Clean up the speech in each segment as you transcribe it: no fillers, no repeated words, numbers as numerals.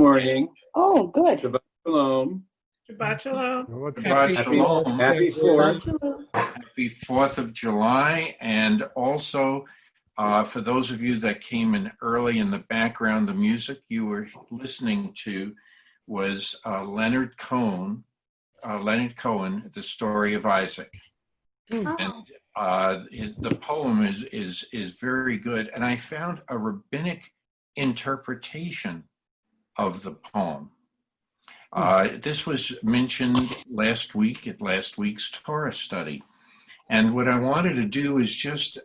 Morning. Oh, good. Shabbat Shalom. Shabbat shalom. Shabbat Shalom. Happy 4th. Happy 4th of July. And also, for those of you that came in early in the background, the music you were listening to was Leonard Cohen, The Story of Isaac. And the poem is very good. And I found a rabbinic interpretation of the poem. This was mentioned last week at last week's Torah study. And what I wanted to do is just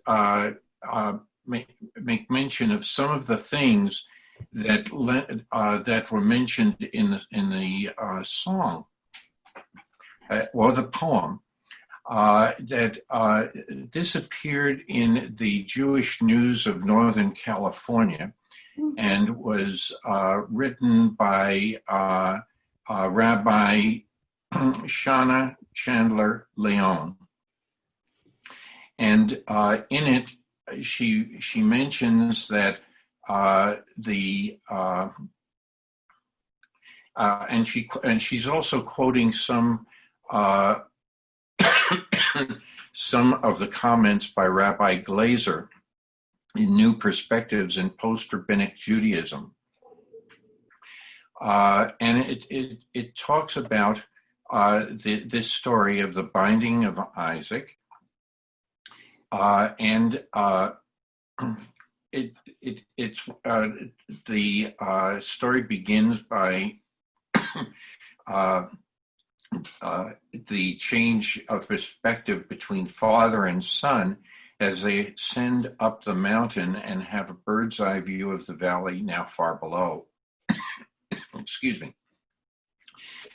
make mention of some of the things that were mentioned in the song or the poem. This appeared in the Jewish News of Northern California and was written by Rabbi Shana Chandler Leon. And in it, she mentions that she's also quoting some of the comments by Rabbi Glazer in New Perspectives in Post-Rabbinic Judaism. And it talks about this story of the binding of Isaac. The story begins by the change of perspective between father and son as they ascend up the mountain and have a bird's eye view of the valley now far below. Excuse me.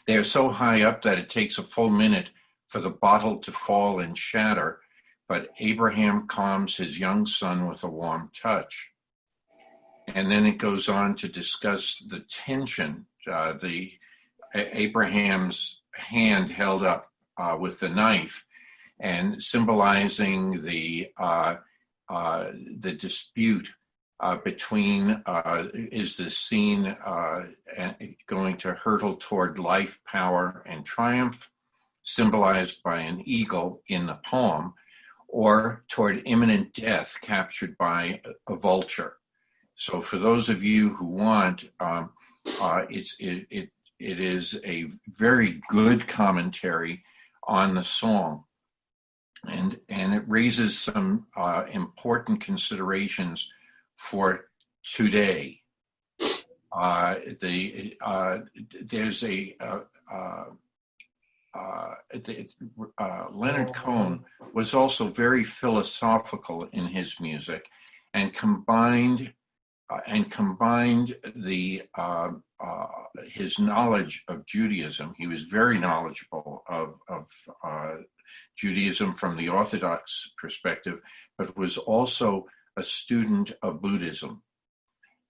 They are so high up that it takes a full minute for the bottle to fall and shatter, but Abraham calms his young son with a warm touch. And then it goes on to discuss the tension, Abraham's hand held up with the knife, and symbolizing the dispute between is this scene going to hurtle toward life, power, and triumph, symbolized by an eagle in the poem, or toward imminent death, captured by a vulture. So for those of you who want, it is a very good commentary on the song, and it raises some important considerations for today. Leonard Cohen was also very philosophical in his music, and combined his knowledge of Judaism. He was very knowledgeable of Judaism from the Orthodox perspective, but was also a student of Buddhism.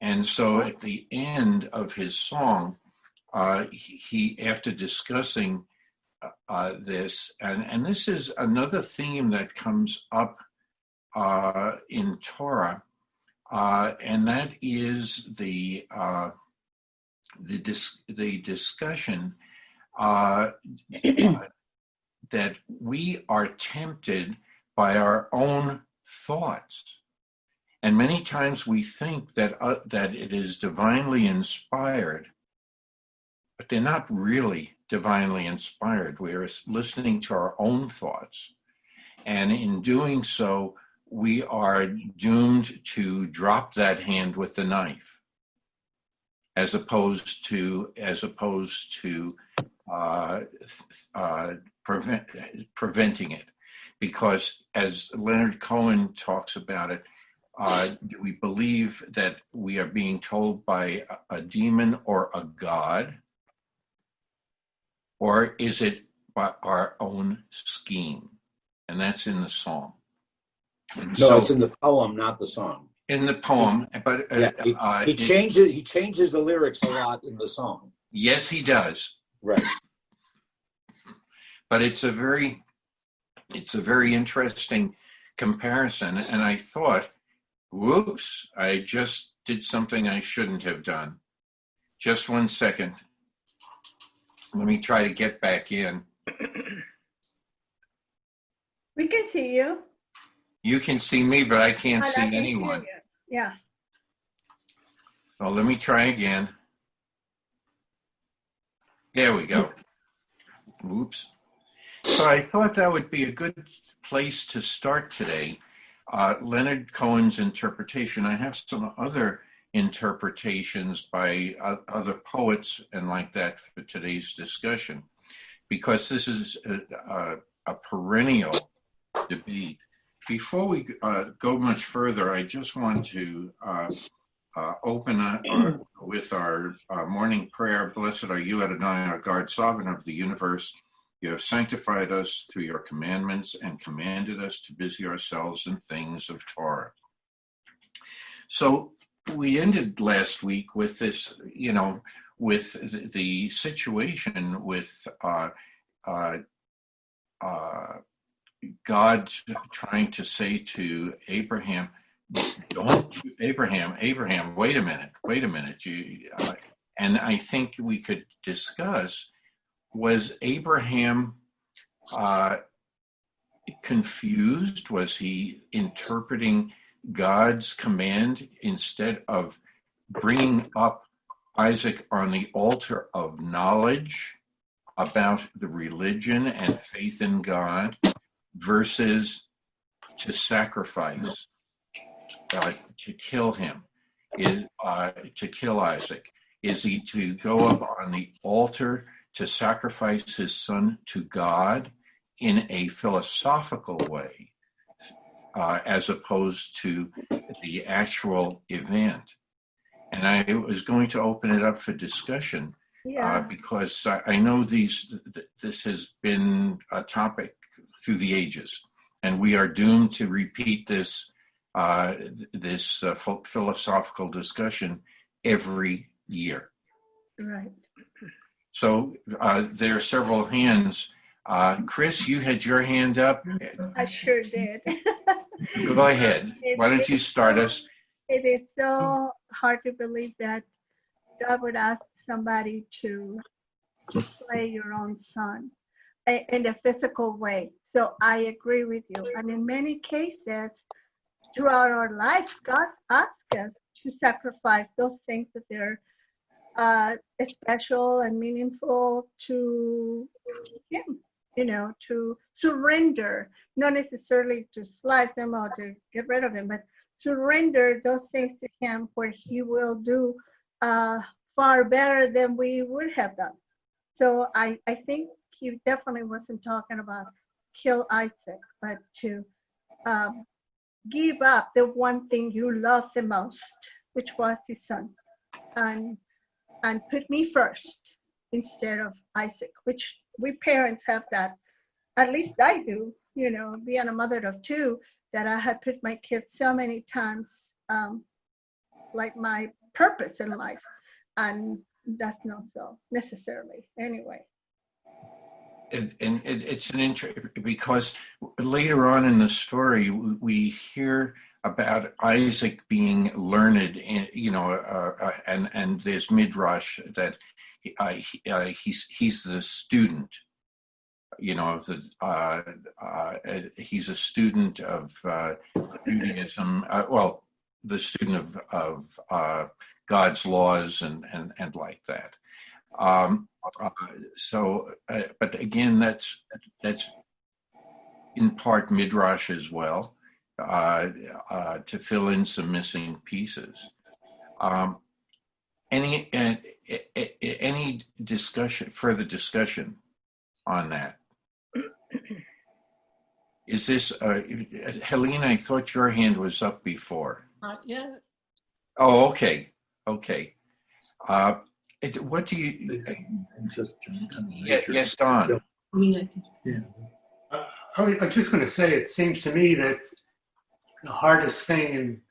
And so at the end of his song, he after discussing this, and this is another theme that comes up in Torah, and that is the discussion that we are tempted by our own thoughts. And many times we think that it is divinely inspired, but they're not really divinely inspired. We are listening to our own thoughts. And in doing so, we are doomed to drop that hand with the knife, as opposed to preventing it. Because as Leonard Cohen talks about it, do we believe that we are being told by a demon or a god? Or is it by our own scheme? And that's in the song. It's in the poem, not the song. In the poem, but he changes the lyrics a lot in the song. Yes, he does. Right. But it's a very interesting comparison, and I thought, whoops, I just did something I shouldn't have done. Just 1 second. Let me try to get back in. We can see you. You can see me, but I can't And I see can hear anyone. you. Yeah. Well, let me try again. There we go. Oops. So I thought that would be a good place to start today. Leonard Cohen's interpretation. I have some other interpretations by other poets and like that for today's discussion, because this is a perennial debate. Before we go much further, I just want to open with our morning prayer. Blessed are you, Adonai, our God, sovereign of the universe. You have sanctified us through your commandments and commanded us to busy ourselves in things of Torah. So we ended last week with this, with the situation with God trying to say to Abraham, Abraham, wait a minute. And I think we could discuss, was Abraham confused? Was he interpreting God's command instead of bringing up Isaac on the altar of knowledge about the religion and faith in God versus to sacrifice, to kill him, to kill Isaac? Is he to go up on the altar to sacrifice his son to God in a philosophical way, as opposed to the actual event? And I was going to open it up for discussion, because I know this has been a topic through the ages, and we are doomed to repeat this philosophical discussion every year. Right. So there are several hands. Chris, you had your hand up. I sure did. Go ahead. Why don't you start us? It is so hard to believe that God would ask somebody to slay your own son in a physical way. So I agree with you. And in many cases, throughout our lives, God asks us to sacrifice those things that they're special and meaningful to him, to surrender, not necessarily to slice them or to get rid of them, but surrender those things to him, where he will do far better than we would have done. So I think he definitely wasn't talking about kill Isaac, but to give up the one thing you love the most, which was his son, and put me first instead of Isaac, which we parents have that. At least I do, being a mother of two, that I had put my kids so many times, like my purpose in life. And that's not so necessarily anyway. And it's an interesting, because later on in the story, we hear about Isaac being learned, and there's midrash that he's the student, of the he's a student of Judaism. The student of God's laws and like that. But again, that's in part midrash as well, to fill in some missing pieces. Any further discussion on that? Is this Helene? I thought your hand was up before. Not yet. Oh, okay. What do you? Yes, Don. Yeah. I was just going to say, it seems to me that the hardest thing in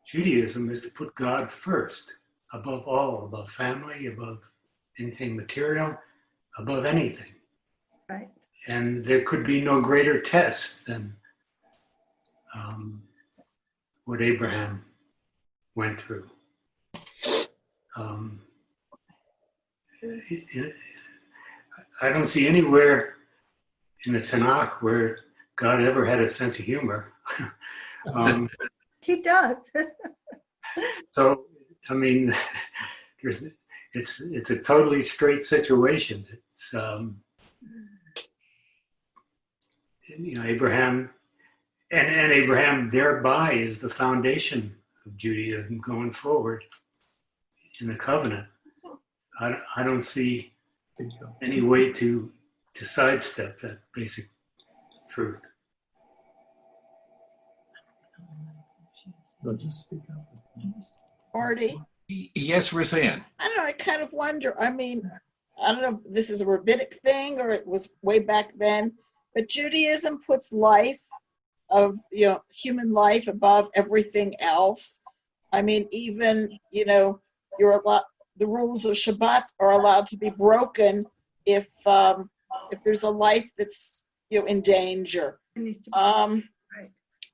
Judaism is to put God first, above all, above family, above anything material, above anything. Right. And there could be no greater test than what Abraham went through. Um, I don't see anywhere in the Tanakh where God ever had a sense of humor. He does. So, I mean, it's a totally straight situation. It's Abraham, and Abraham thereby is the foundation of Judaism going forward in the covenant. I don't see any way to sidestep that basic truth. No, just speak up. Marty, Yes, Ruthann. I don't know, I kind of wonder, I mean, I don't know if this is a rabbinic thing or it was way back then, but Judaism puts life of, human life above everything else. I mean, even, the rules of Shabbat are allowed to be broken if there's a life that's, in danger.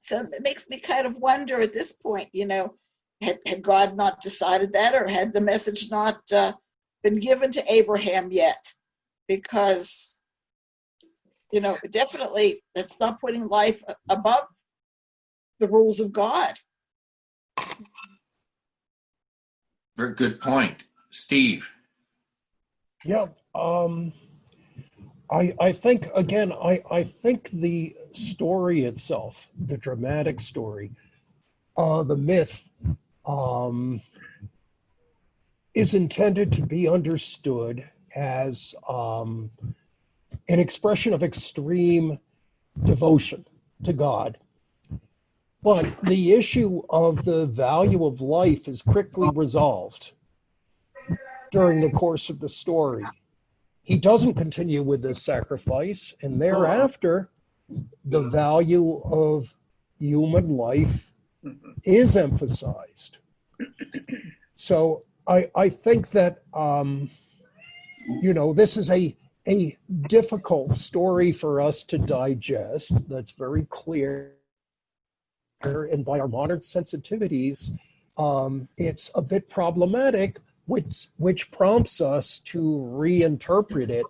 So it makes me kind of wonder at this point, had God not decided that, or had the message not been given to Abraham yet? Because, definitely that's not putting life above the rules of God. Very good point. Steve. Yeah, I think, again, I think the story itself, the dramatic story, the myth, is intended to be understood as an expression of extreme devotion to God. But the issue of the value of life is quickly resolved during the course of the story. He doesn't continue with this sacrifice, and thereafter, the value of human life is emphasized. So I think that, this is a difficult story for us to digest. That's very clear. And by our modern sensitivities, it's a bit problematic, which prompts us to reinterpret it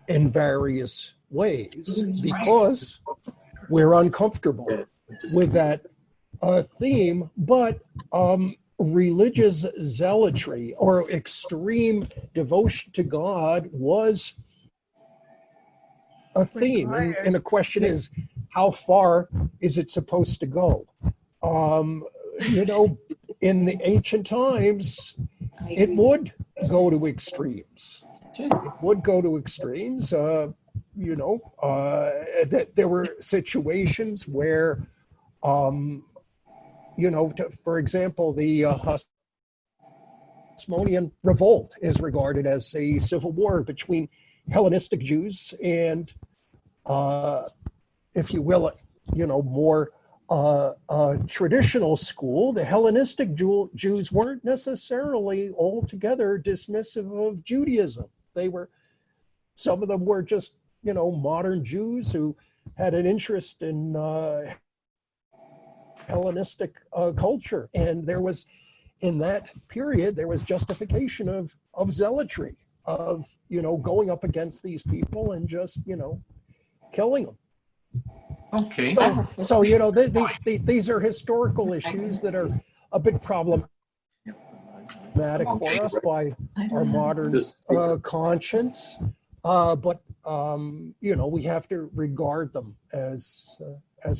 in various ways because we're uncomfortable with that theme. But religious zealotry or extreme devotion to God was a theme. And the question is, how far is it supposed to go? In the ancient times, it would go to extremes. It would go to extremes. That there were situations where, for example, the Hasmonean revolt is regarded as a civil war between Hellenistic Jews and, if you will, more traditional school. The Hellenistic Jews weren't necessarily altogether dismissive of Judaism. Some of them were just, modern Jews who had an interest in Hellenistic culture. And there was, in that period, there was justification of zealotry, of, going up against these people and just, killing them. Okay. So these are historical issues that are a bit problematic for us by our modern conscience. But we have to regard them as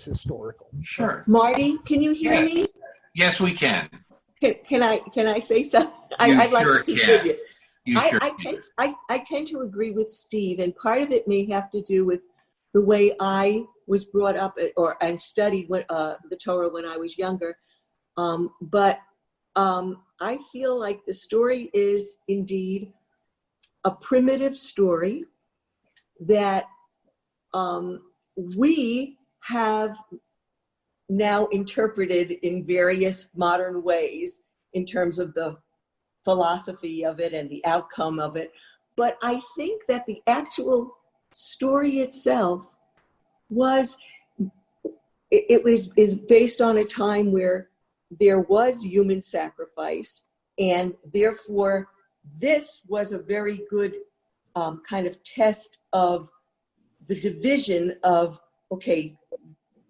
historical. Sure. Marty, can you hear me? Yes, we can. Can I say something? You I'd like sure to contribute. You sure can. I tend to agree with Steve, and part of it may have to do with the way I was brought up and studied the Torah when I was younger. But I feel like the story is indeed a primitive story that we have now interpreted in various modern ways in terms of the philosophy of it and the outcome of it. But I think that the actual story itself is based on a time where there was human sacrifice, And therefore, this was a very good kind of test of the division of, okay,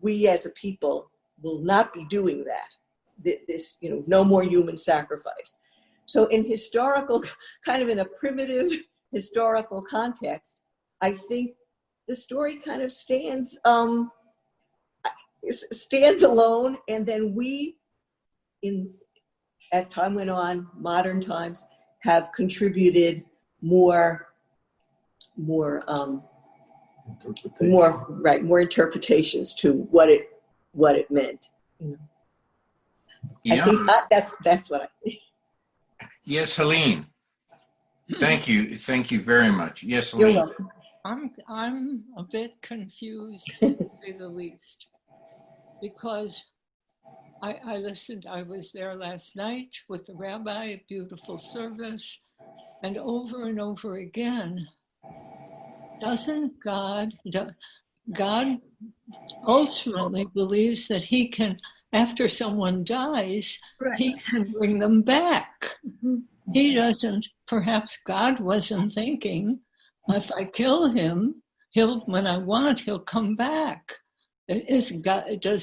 we as a people will not be doing that. This, no more human sacrifice. So in historical, kind of in a primitive historical context, I think the story kind of stands alone, and then we, as time went on, modern times, have contributed more interpretations to what it meant. Yeah. I think that's what I think. Yes, Helene. Thank you very much. Yes, You're Helene. welcome. I'm a bit confused, to say the least, because I listened. I was there last night with the rabbi, a beautiful service, and over again, doesn't God ultimately believes that he can, after someone dies, Right. he can bring them back. He doesn't, perhaps God wasn't thinking, if I kill him, when I want, he'll come back. Does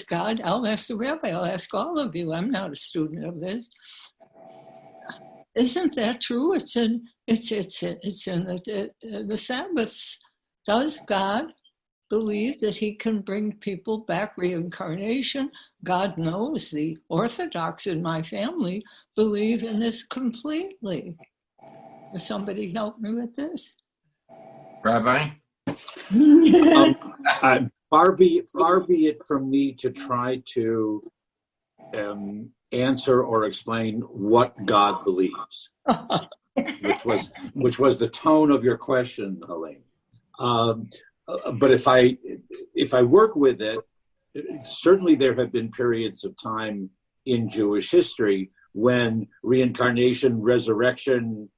God, I'll ask the rabbi, I'll ask all of you, I'm not a student of this. Isn't that true? It's in the Sabbaths. Does God believe that he can bring people back, reincarnation? God knows the Orthodox in my family believe in this completely. Will somebody help me with this? Rabbi? Far be it from me to try to answer or explain what God believes, which was the tone of your question, Helene. But if I work with it, certainly there have been periods of time in Jewish history when reincarnation, resurrection,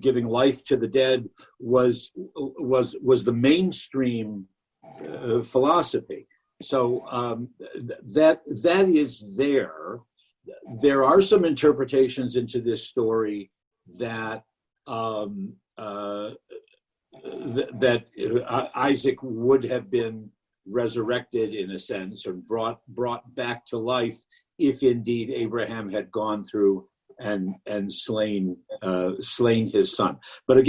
giving life to the dead was the mainstream philosophy. So that is there. There are some interpretations into this story that that Isaac would have been resurrected in a sense, or brought back to life if indeed Abraham had gone through and slain his son. But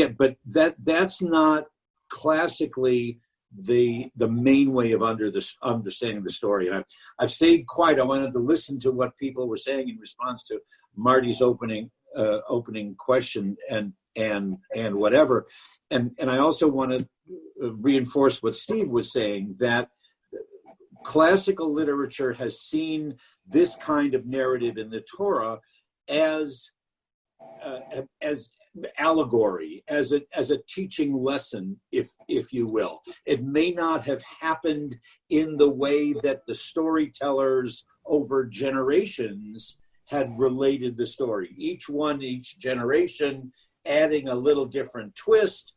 that's not classically the main way of understanding the story. I've stayed quiet. I wanted to listen to what people were saying in response to Marty's opening question and whatever. And I also want to reinforce what Steve was saying, that classical literature has seen this kind of narrative in the Torah as allegory, as a teaching lesson, if you will. It may not have happened in the way that the storytellers over generations had related the story. Each generation adding a little different twist.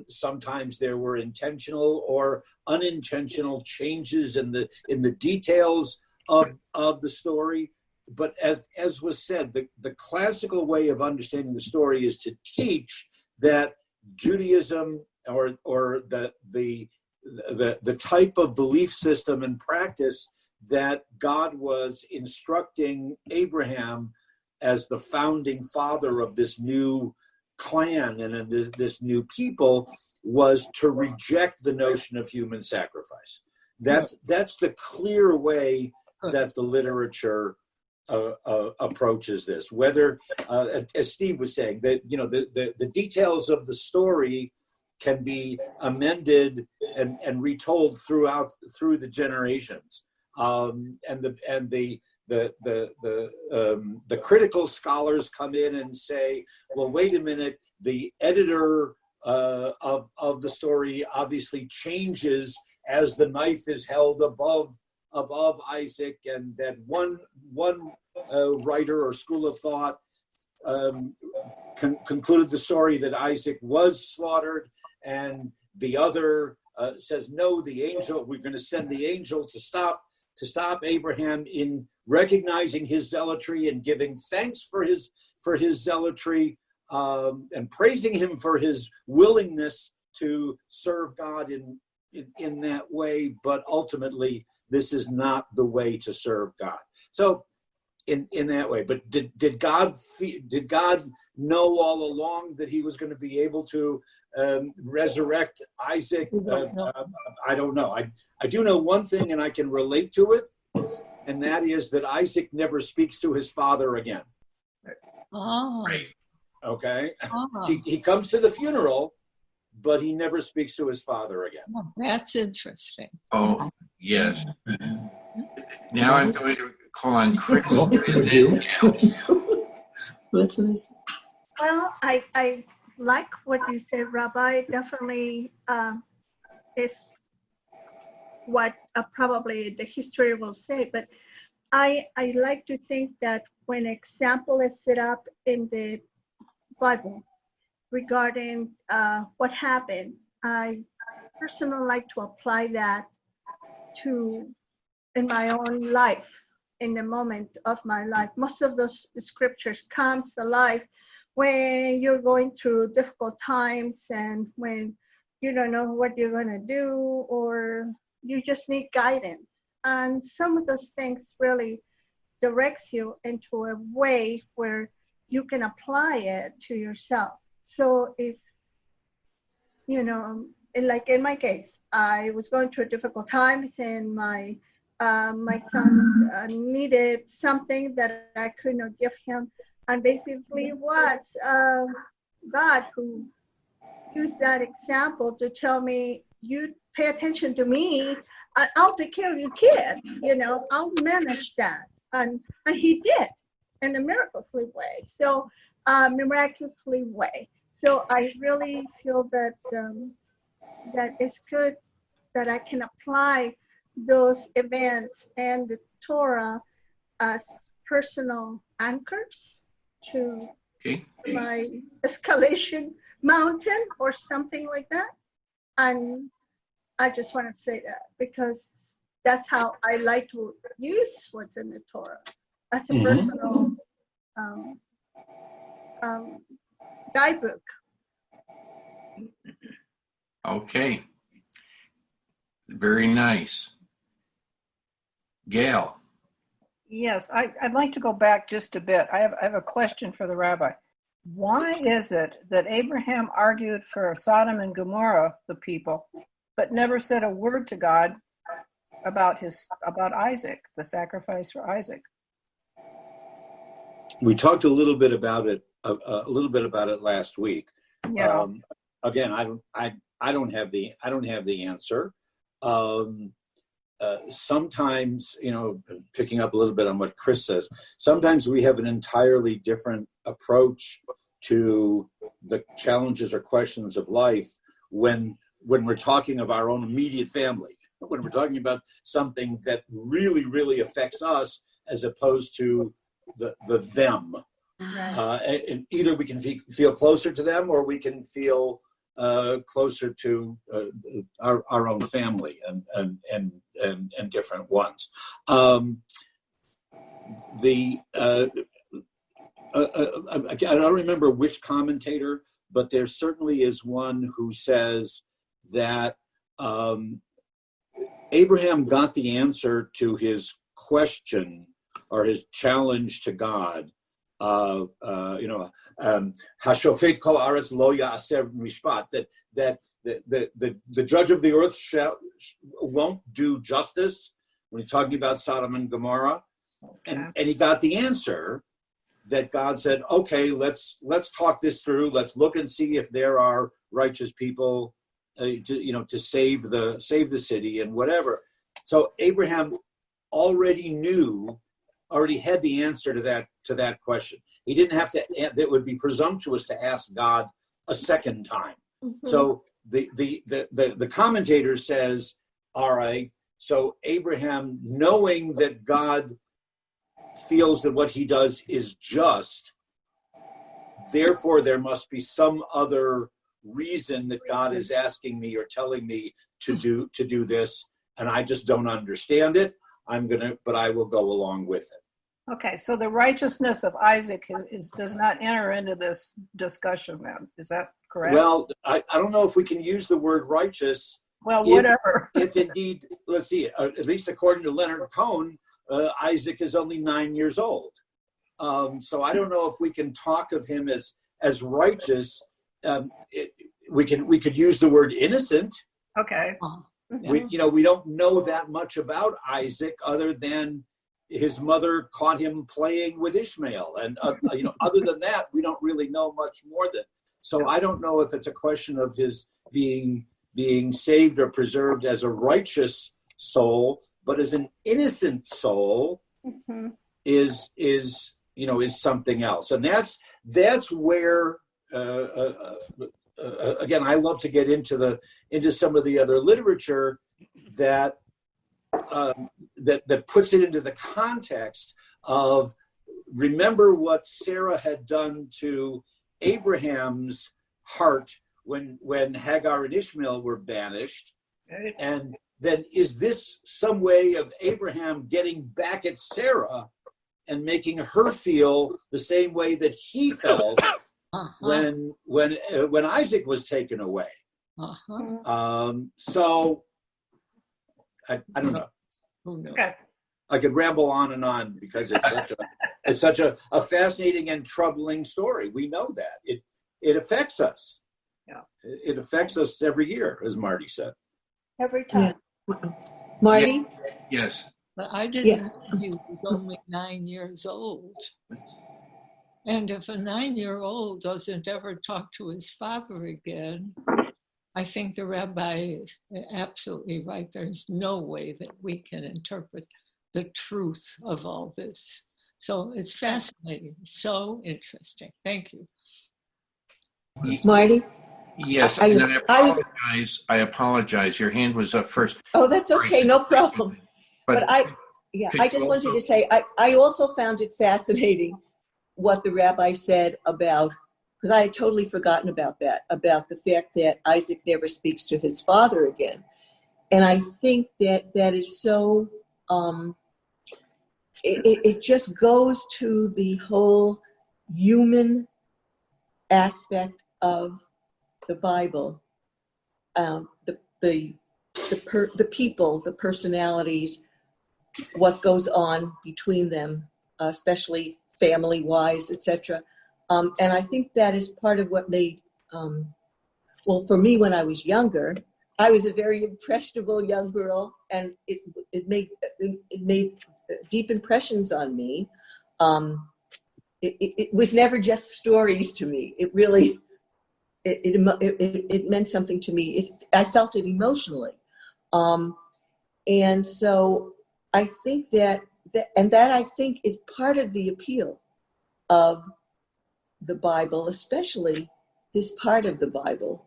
Sometimes there were intentional or unintentional changes in the details of the story. But as was said, the classical way of understanding the story is to teach that Judaism or the type of belief system and practice that God was instructing Abraham as the founding father of this new clan and this new people was to reject the notion of human sacrifice. That's the clear way that the literature approaches this. Whether, as Steve was saying, that the details of the story can be amended and retold through the generations, and the critical scholars come in and say, well, wait a minute, the editor of the story obviously changes as the knife is held above Isaac, and that one writer or school of thought concluded the story that Isaac was slaughtered, and the other says, no, we're going to send the angel to stop to stop Abraham in recognizing his zealotry and giving thanks for his zealotry, and praising him for his willingness to serve God in that way. But ultimately, this is not the way to serve God. So in that way, but did God know all along that he was going to be able to resurrect Isaac? I don't know. I do know one thing, and I can relate to it, and that is that Isaac never speaks to his father again. Oh. Right. Okay? Oh. He comes to the funeral, but he never speaks to his father again. Oh, that's interesting. Oh, yes. Now I'm going to call on Chris. Well, I like what you said, Rabbi. Definitely is what probably the history will say. But I like to think that when example is set up in the Bible regarding what happened, I personally like to apply that to in my own life, in the moment of my life. Most of those scriptures comes alive when you're going through difficult times and when you don't know what you're going to do, or you just need guidance. And some of those things really directs you into a way where you can apply it to yourself. So if, like in my case, I was going through difficult times and my son needed something that I could not give him. And basically it was God who used that example to tell me, you pay attention to me, and I'll take care of your kid, I'll manage that. And he did in a miraculously way. So So I really feel that that it's good that I can apply those events and the Torah as personal anchors to my escalation mountain or something like that. And I just want to say that because that's how I like to use what's in the Torah as a personal guidebook. Okay. Very nice. Gail. Yes, I'd like to go back just a bit. I have a question for the rabbi. Why is it that Abraham argued for Sodom and Gomorrah, the people, but never said a word to God about Isaac, the sacrifice for Isaac? We talked a little bit about it last week. Yeah. Again, I don't have the answer. Sometimes, picking up a little bit on what Chris says, sometimes we have an entirely different approach to the challenges or questions of life when we're talking of our own immediate family, when we're talking about something that really, really affects us as opposed to the them. Right. And either we can feel closer to them or we can feel closer to our own family and different ones. I don't remember which commentator, but there certainly is one who says that Abraham got the answer to his question or his challenge to God. Hashofet kol haaretz lo ya'aser mishpat, that the judge of the earth won't do justice when he's talking about Sodom and Gomorrah. And he got the answer that God said, okay, let's talk this through. Let's look and see if there are righteous people to save the city and whatever. So Abraham already had the answer to that question. He didn't have to. It would be presumptuous to ask God a second time. Mm-hmm. So the commentator says, all right. So Abraham, knowing that God feels that what he does is just, therefore there must be some other reason that God is asking me or telling me to do this, and I just don't understand it. but I will go along with it. Okay, so the righteousness of Isaac does not enter into this discussion then. Is that correct? Well, I don't know if we can use the word righteous. Well, whatever. If indeed, let's see, at least according to Leonard Cohen, Isaac is only 9 years old. So I don't know if we can talk of him as righteous. We could use the word innocent. Okay. We don't know that much about Isaac other than his mother caught him playing with Ishmael, and other than that, we don't really know much more than. So I don't know if it's a question of his being saved or preserved as a righteous soul, but as an innocent soul is something else, and that's where again I love to get into some of the other literature that puts it into the context of, remember what Sarah had done to Abraham's heart when Hagar and Ishmael were banished, and then is this some way of Abraham getting back at Sarah and making her feel the same way that he felt when Isaac was taken away? So I don't know. Okay. I could ramble on and on because it's such a fascinating and troubling story. We know that it affects us. Yeah. It affects us every year, as Marty said. Every time. Marty? Yes. But I didn't know he was only 9 years old. And if a 9-year-old doesn't ever talk to his father again, I think the rabbi is absolutely right. There's no way that we can interpret the truth of all this. So it's fascinating, so interesting. Thank you. Marty? Yes, and I apologize. Your hand was up first. Oh, that's okay, no problem. But I just wanted to say, I also found it fascinating what the rabbi said about, because I had totally forgotten about that, about the fact that Isaac never speaks to his father again. And I think that is so, it just goes to the whole human aspect of the Bible, the people, the personalities, what goes on between them, especially family-wise, etc. And I think that is part of what made, for me when I was younger, I was a very impressionable young girl, and it made deep impressions on me. It was never just stories to me. It really, it meant something to me. I felt it emotionally. And so I think that I think is part of the appeal of the Bible, especially this part of the Bible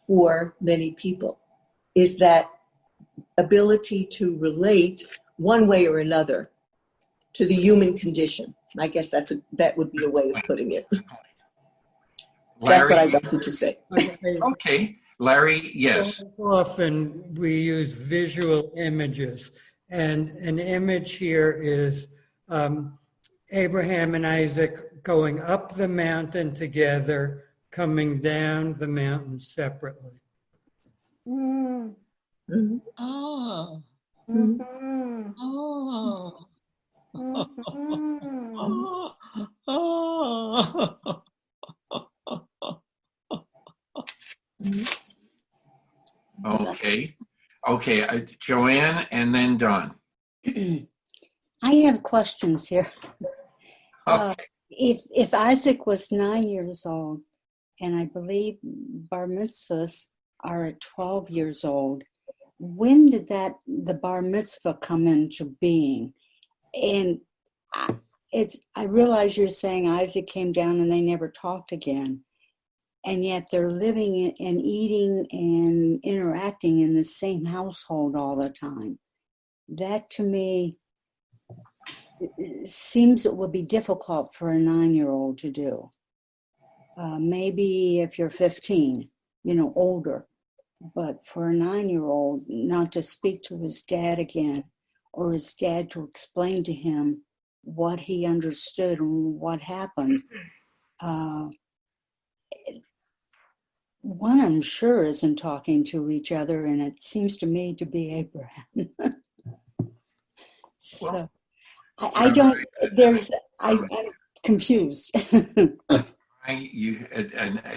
for many people, is that ability to relate one way or another to the human condition. I guess that would be a way of putting it. That's what I wanted to say. Okay, Larry, yes. Often we use visual images, and an image here is Abraham and Isaac going up the mountain together, coming down the mountain separately. Mm. Mm-hmm. Oh. Mm-hmm. Oh. Mm-hmm. Oh. Okay, Joanne and then Don. I have questions here. Okay. If Isaac was 9 years old, and I believe bar mitzvahs are at 12 years old, when did the bar mitzvah come into being? And I realize you're saying Isaac came down and they never talked again, and yet they're living and eating and interacting in the same household all the time. That to me seems it would be difficult for a 9-year-old to do. Maybe if you're 15, older, but for a 9-year-old not to speak to his dad again or his dad to explain to him what he understood and what happened. One, I'm sure, isn't talking to each other, and it seems to me to be Abraham. So I don't, I'm confused.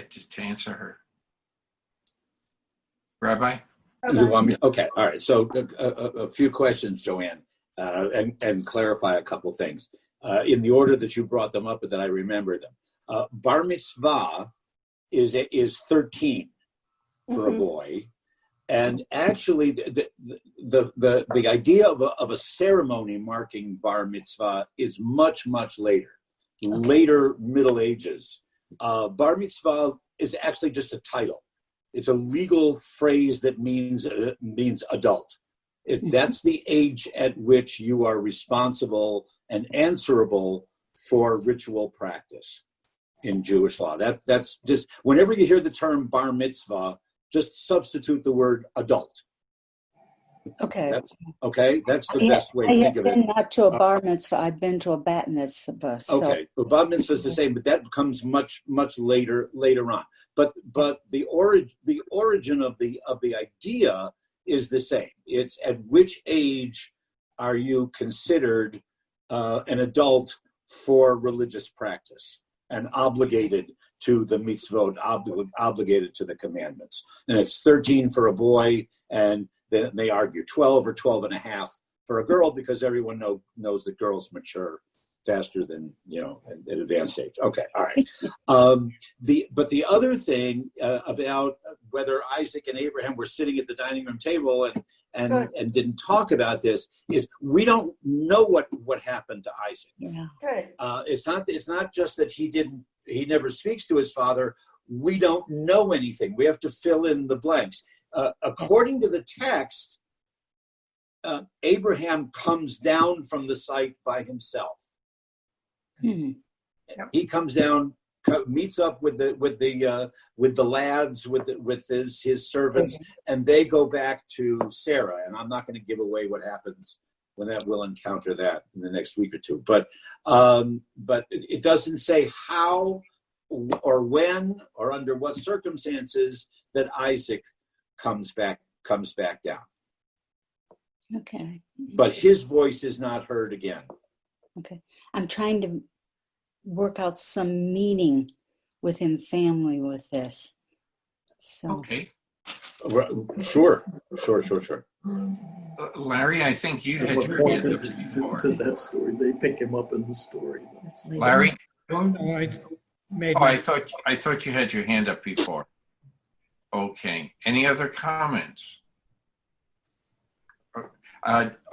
Just to answer her. Rabbi? You want me? Okay, all right. So a few questions, Joanne, and clarify a couple things in the order that you brought them up and that I remember them. Bar mitzvah is 13 for a boy, and actually the idea of a ceremony marking bar mitzvah is much later, later Middle Ages. Bar mitzvah is actually just a title. It's a legal phrase that means adult. That's the age at which you are responsible and answerable for ritual practice in Jewish law. That's just, whenever you hear the term bar mitzvah, just substitute the word adult. Okay. That's the best way to think of it. I've been not to a bar mitzvah. I've been to a bat mitzvah. So. Okay, well, bar mitzvah is the same, but that comes much later on. But the origin of the idea is the same. It's at which age are you considered an adult for religious practice and obligated to the mitzvot, obligated to the commandments. And it's 13 for a boy, and then they argue 12 or 12 and a half for a girl, because everyone knows that girls mature faster than, at advanced age. Okay, all right. But the other thing about whether Isaac and Abraham were sitting at the dining room table and didn't talk about this is we don't know what happened to Isaac. Yeah. Good. It's not just that he never speaks to his father. We don't know anything. We have to fill in the blanks. According to the text, Abraham comes down from the site by himself. Mm-hmm. He comes down, meets up with the lads, with his servants, and they go back to Sarah. And I'm not going to give away what happens when that we'll encounter that in the next week or two. But it doesn't say how or when or under what circumstances that Isaac comes back down. Okay. But his voice is not heard again. Okay. I'm trying to work out some meaning within family with this. So. Okay. Sure. Larry, I think you had your hand up before. Says that story. They pick him up in the story. Larry? I thought you had your hand up before. Okay. Any other comments?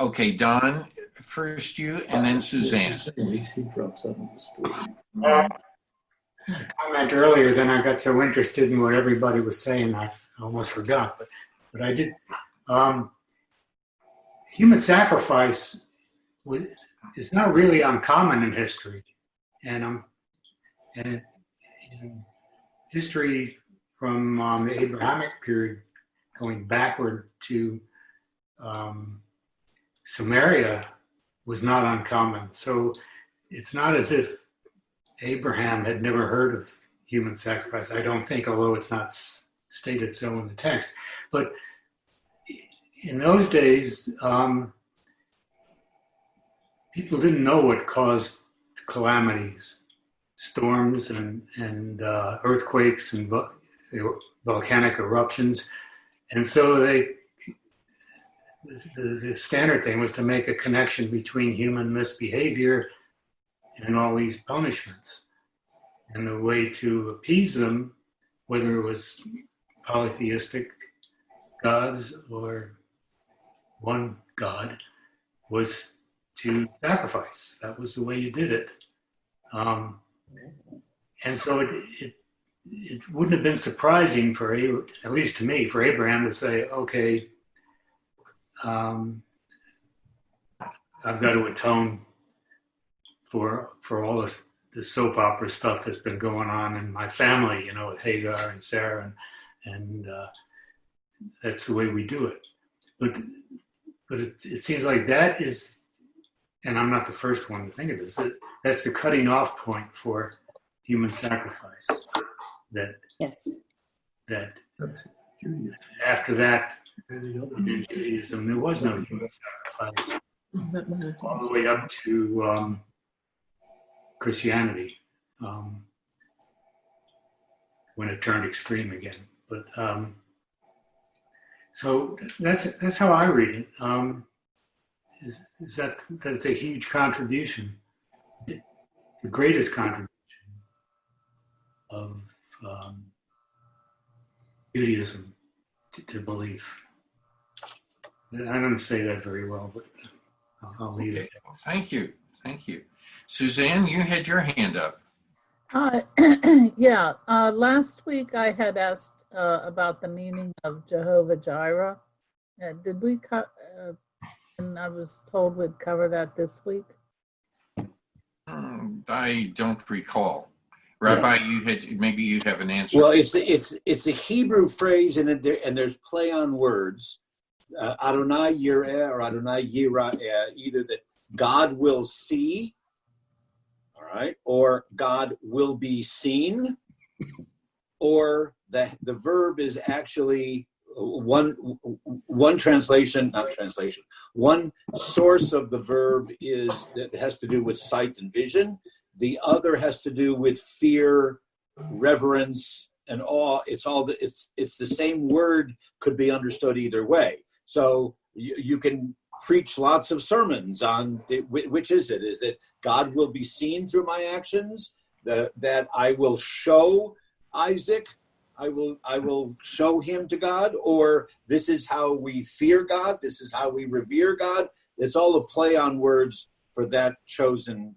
Okay, Don, first you, and then Suzanne. At least he drops out of the story. A comment earlier, then I got so interested in what everybody was saying, I almost forgot. But I did. Human sacrifice is not really uncommon in history, and in history from the Abrahamic period, going backward to Samaria, was not uncommon. So it's not as if Abraham had never heard of human sacrifice. I don't think, although it's not stated so in the text. But in those days, people didn't know what caused calamities, storms and earthquakes and volcanic eruptions. And so the standard thing was to make a connection between human misbehavior and all these punishments. And the way to appease them, whether it was polytheistic gods or one god, was to sacrifice. That was the way you did it. And so it wouldn't have been surprising at least to me, for Abraham to say, okay, I've got to atone for all the soap opera stuff that's been going on in my family, with Hagar and Sarah, and that's the way we do it. But but it seems like that is, and I'm not the first one to think of this, that's the cutting off point for human sacrifice. Yes. That Judaism. after that, And the other in Judaism, there was no human sacrifice Not all monotheistic. the way up to Christianity, when it turned extreme again. But so that's how I read it. Is that that's a huge contribution, the greatest contribution of Judaism to belief. I don't say that very well, but I'll leave it. Well, thank you. Thank you. Suzanne, you had your hand up. Yeah, last week I had asked about the meaning of Jehovah Jireh. Did we and I was told we'd cover that this week. I don't recall. Rabbi, maybe you have an answer. Well, it's a Hebrew phrase, and there's play on words. Adonai Yireh or Adonai Yireh, either that God will see, all right, or God will be seen, or the verb is actually one translation, not translation. One source of the verb is that has to do with sight and vision. The other has to do with fear, reverence, and awe. It's the same word, could be understood either way. So you can preach lots of sermons on which is it? Is that God will be seen through my actions? That I will show Isaac, I will show him to God, or this is how we fear God, this is how we revere God. It's all a play on words for that chosen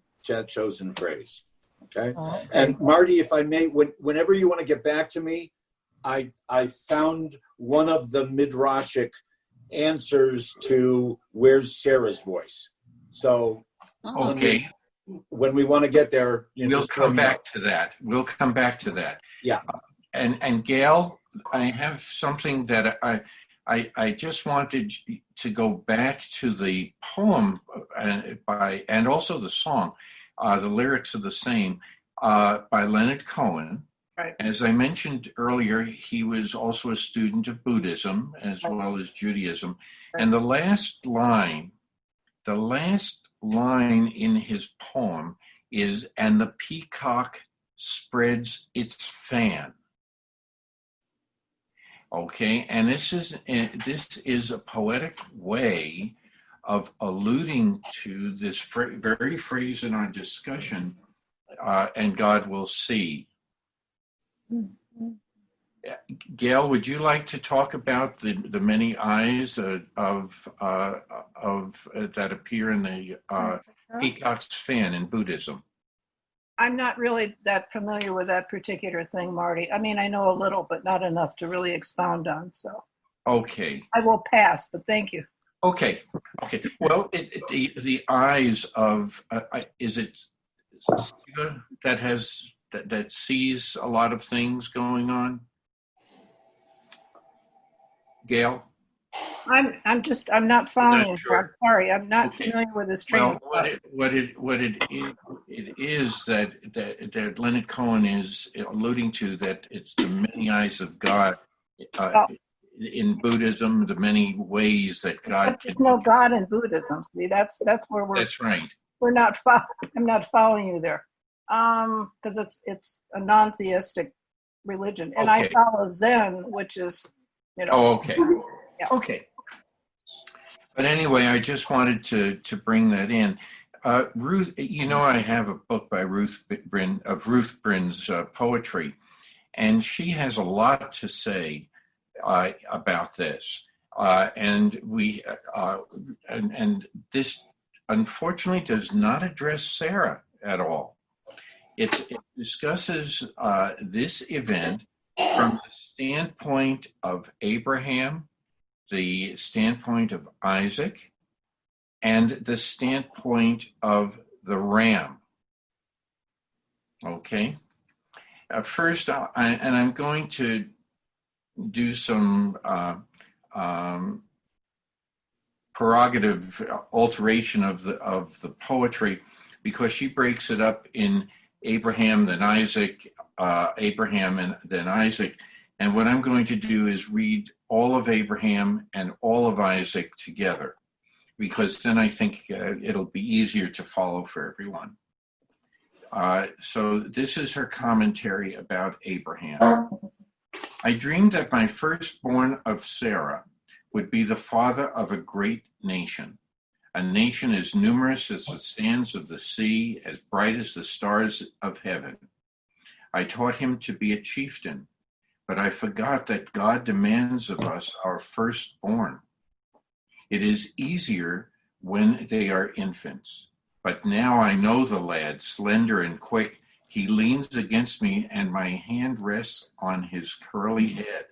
phrase. Okay? Oh, okay. And Marty, if I may, whenever you want to get back to me, I found one of the midrashic answers to where's Sarah's voice. So Okay. when we want to get there, We'll come back to that. We'll come back to that. Yeah. And Gail, I have something that I just wanted to go back to the poem and also the song. The lyrics are the same, by Leonard Cohen. Right. As I mentioned earlier, he was also a student of Buddhism as well as Judaism. Right. And the last line in his poem is, "And the peacock spreads its fan." Okay, and this is a poetic way of alluding to this very phrase in our discussion, and God will see. Gail, would you like to talk about the many eyes of that appear in the peacock's fan in Buddhism? I'm not really that familiar with that particular thing, Marty. I mean, I know a little, but not enough to really expound on. So Okay. I will pass, but thank you. Okay. Well, the eyes of is it that sees a lot of things going on? Gail? I'm not following you. Sure. I'm sorry. I'm not Okay. familiar with this train. Well, what it is that Leonard Cohen is alluding to, that it's the many eyes of God in Buddhism, the many ways that God There's no God in Buddhism. See, that's where we're. That's right. We're not. I'm not following you there, because it's a non-theistic religion, and I Okay. follow Zen, which is, Oh, okay. Yeah. Okay. But anyway, I just wanted to bring that in. Ruth, I have a book by Ruth Brin's poetry, and she has a lot to say about this. And this unfortunately does not address Sarah at all. It discusses this event from the standpoint of Abraham, the standpoint of Isaac, and the standpoint of the ram. Okay. First, I'm going to do some prerogative alteration of the poetry, because she breaks it up in Abraham, then Isaac, Abraham, and then Isaac. And what I'm going to do is read all of Abraham and all of Isaac together, because then I think it'll be easier to follow for everyone. So this is her commentary about Abraham. I dreamed that my firstborn of Sarah would be the father of a great nation, a nation as numerous as the sands of the sea, as bright as the stars of heaven. I taught him to be a chieftain, but I forgot that God demands of us our firstborn. It is easier when they are infants, but now I know the lad, slender and quick. He leans against me, and my hand rests on his curly head.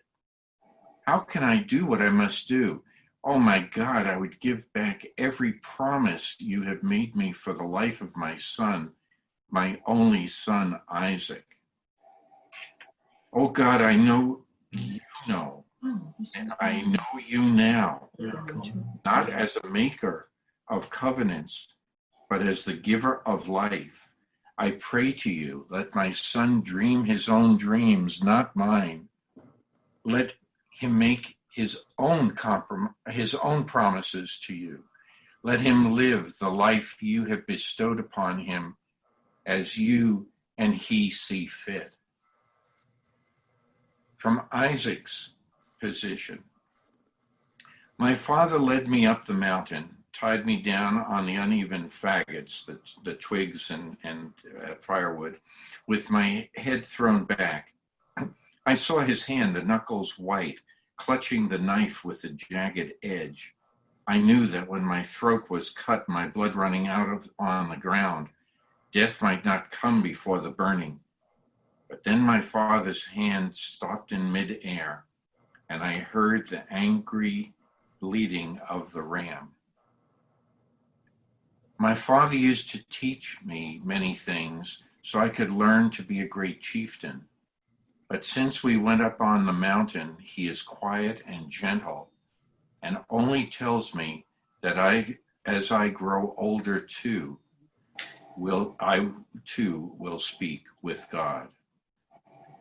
How can I do what I must do? Oh my God, I would give back every promise you have made me for the life of my son, my only son, Isaac. Oh God, I know you know, and I know you now, not as a maker of covenants, but as the giver of life. I pray to you, let my son dream his own dreams, not mine. Let him make his own promises to you. Let him live the life you have bestowed upon him as you and he see fit. From Isaac's position, my father led me up the mountain, tied me down on the uneven faggots, the twigs and firewood, with my head thrown back. I saw his hand, the knuckles white, clutching the knife with the jagged edge. I knew that when my throat was cut, my blood running out on the ground, death might not come before the burning. But then my father's hand stopped in midair, and I heard the angry bleating of the ram. My father used to teach me many things so I could learn to be a great chieftain. But since we went up on the mountain, he is quiet and gentle, and only tells me that as I grow older too, I will speak with God.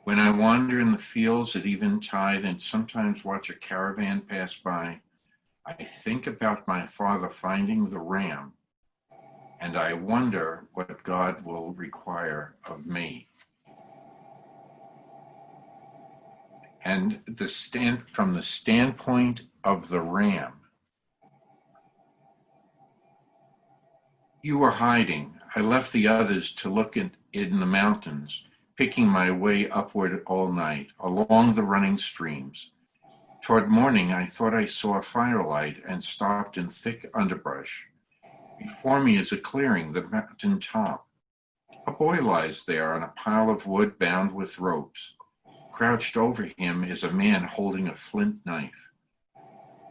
When I wander in the fields at eventide and sometimes watch a caravan pass by, I think about my father finding the ram, and I wonder what God will require of me. And from the standpoint of the ram, you were hiding. I left the others to look in the mountains, picking my way upward all night, along the running streams. Toward morning, I thought I saw a firelight and stopped in thick underbrush. Before me is a clearing, the mountain top. A boy lies there on a pile of wood bound with ropes. Crouched over him is a man holding a flint knife.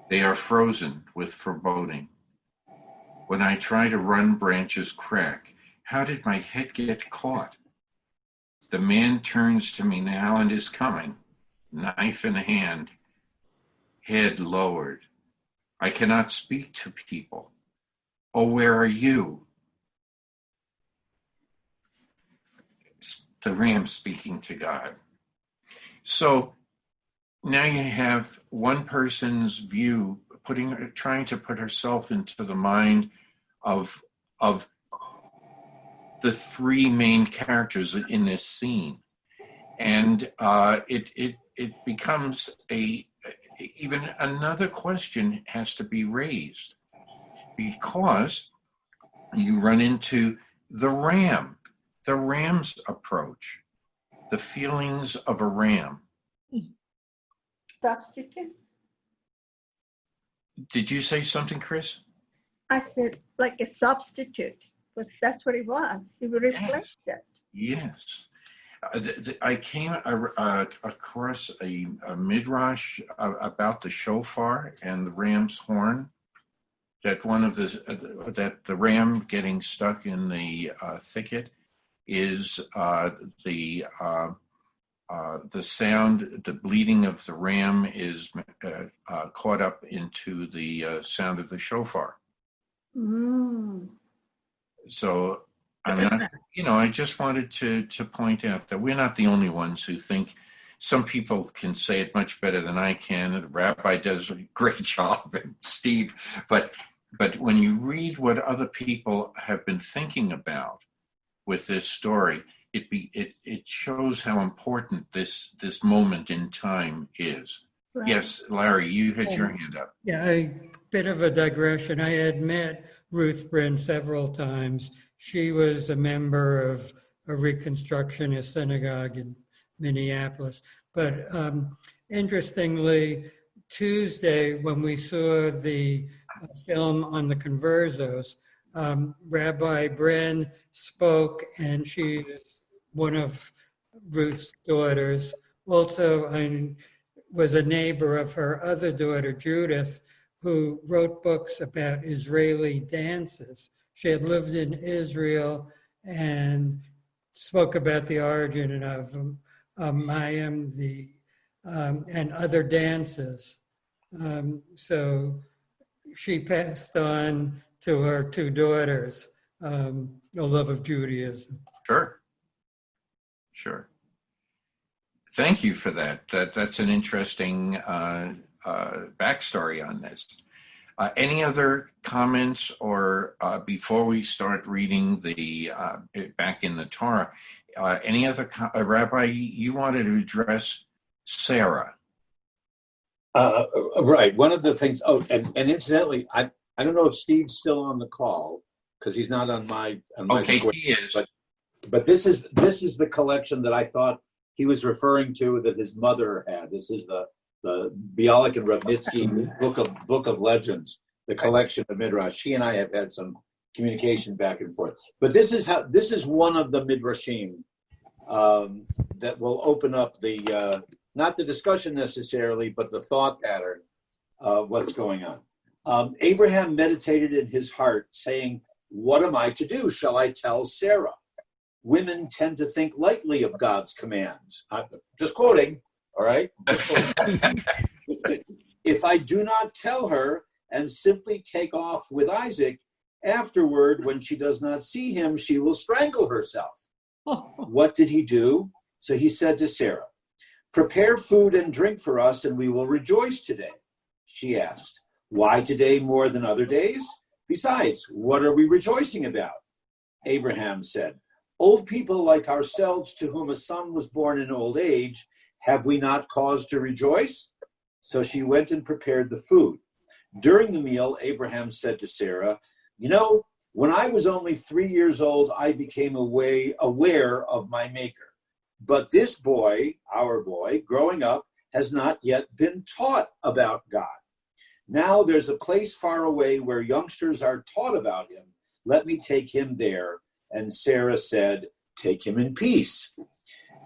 They are frozen with foreboding. When I try to run, branches crack. How did my head get caught? The man turns to me now and is coming, knife in hand, head lowered. I cannot speak to people. Oh, where are you? The ram speaking to God. So now you have one person's view, trying to put herself into the mind of the three main characters in this scene, and it becomes even another question has to be raised, because you run into the ram's approach, the feelings of a ram. Substitute? Did you say something, Chris? I said, like a substitute, because that's what he was. He replaced it. Yes. I came across a midrash about the shofar and the ram's horn. That that the ram getting stuck in the thicket is the the sound, the bleating of the ram is caught up into the sound of the shofar. Mm. So, I mean, I just wanted to point out that we're not the only ones who think. Some people can say it much better than I can. The rabbi does a great job, and Steve. But when you read what other people have been thinking about with this story, it shows how important this moment in time is. Right. Yes, Larry, you had your hand up. Yeah, a bit of a digression. I had met Ruth Bryn several times. She was a member of a Reconstructionist synagogue in Minneapolis. But interestingly, Tuesday, when we saw the film on the Conversos, Rabbi Bryn spoke, and she is one of Ruth's daughters. Also, I was a neighbor of her other daughter, Judith, who wrote books about Israeli dances. She had lived in Israel and spoke about the origin of Mayim, and other dances. So she passed on to her two daughters a love of Judaism. Sure. Thank you for that. That's an interesting backstory on this. Any other comments, or before we start reading the back in the Torah? Any other, Rabbi, you wanted to address Sarah? Right. One of the things. Oh, and incidentally, I don't know if Steve's still on the call because he's not on my okay, square, he is. But this is the collection that I thought he was referring to that his mother had. This is the Bialik and Rudnitsky book of legends, the collection of midrash. He and I have had some communication back and forth. But this is one of the midrashim that will open up the not the discussion necessarily, but the thought pattern of what's going on. Abraham meditated in his heart, saying, "What am I to do? Shall I tell Sarah? Women tend to think lightly of God's commands." Just quoting, all right? "If I do not tell her and simply take off with Isaac, afterward, when she does not see him, she will strangle herself." What did he do? So he said to Sarah, "Prepare food and drink for us, and we will rejoice today." She asked, "Why today more than other days? Besides, what are we rejoicing about?" Abraham said, "Old people like ourselves, to whom a son was born in old age, have we not cause to rejoice?" So she went and prepared the food. During the meal, Abraham said to Sarah, "When I was only 3 years old, I became aware of my Maker. But this boy, our boy, growing up, has not yet been taught about God. Now there's a place far away where youngsters are taught about him. Let me take him there." And Sarah said, "Take him in peace."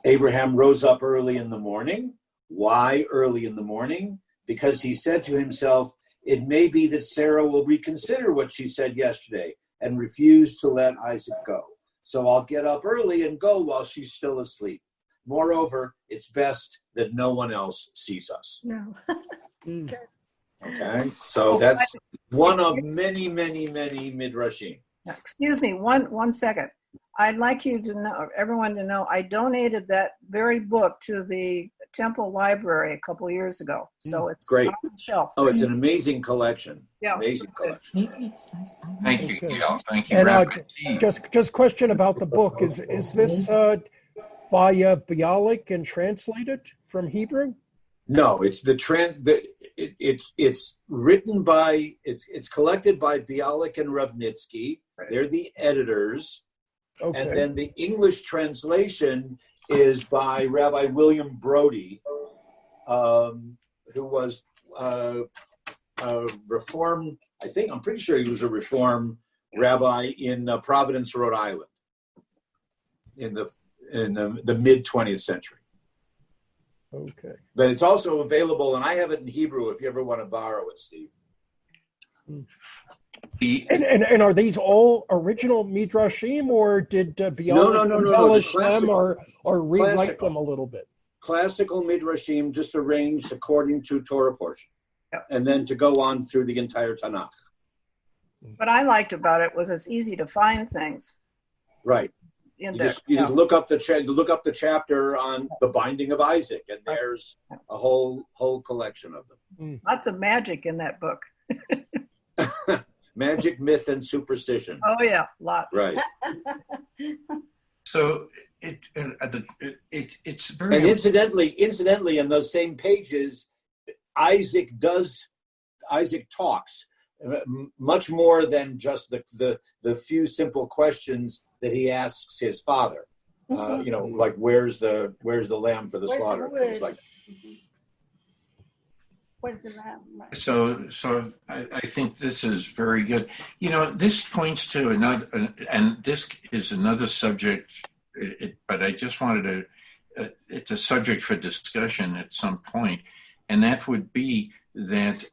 Abraham rose up early in the morning. Why early in the morning? Because he said to himself, "It may be that Sarah will reconsider what she said yesterday and refuse to let Isaac go. So I'll get up early and go while she's still asleep. Moreover, it's best that no one else sees us." No. Okay, so that's one of many, many, many midrashim. Excuse me, one second. I'd like you to know, everyone to know, I donated that very book to the Temple Library a couple years ago. So it's great. on the shelf. Oh, it's an amazing collection. Yeah. Amazing collection. Thank you, Gail. Thank you, And Rabbi T. just question about the book. Is this by Bialik and translated from Hebrew? No, it's it's written by it's collected by Bialik and Rudnitsky. They're the editors. Okay. And then the English translation is by Rabbi William Brody, who was a Reform. I'm pretty sure he was a Reform rabbi in Providence, Rhode Island, in the mid 20th century. Okay. But it's also available, and I have it in Hebrew if you ever want to borrow it, Steve. And are these all original midrashim, or did Bialik embellish them or rewrite them a little bit? classical midrashim just arranged according to Torah portion, and then to go on through the entire Tanakh. What I liked about it was it's easy to find things. Right. In You there. just look up the chapter on the binding of Isaac, and there's a whole collection of them. Lots of magic in that book. Magic, myth, and superstition. Oh yeah, lots. Right. So it's very. And incidentally, in those same pages, Isaac talks much more than just the few simple questions that he asks his father. Like where's the lamb for the slaughter, things like that. So I think this is very good. This points to another, and this is another subject, but I just wanted to, it's a subject for discussion at some point, and that would be that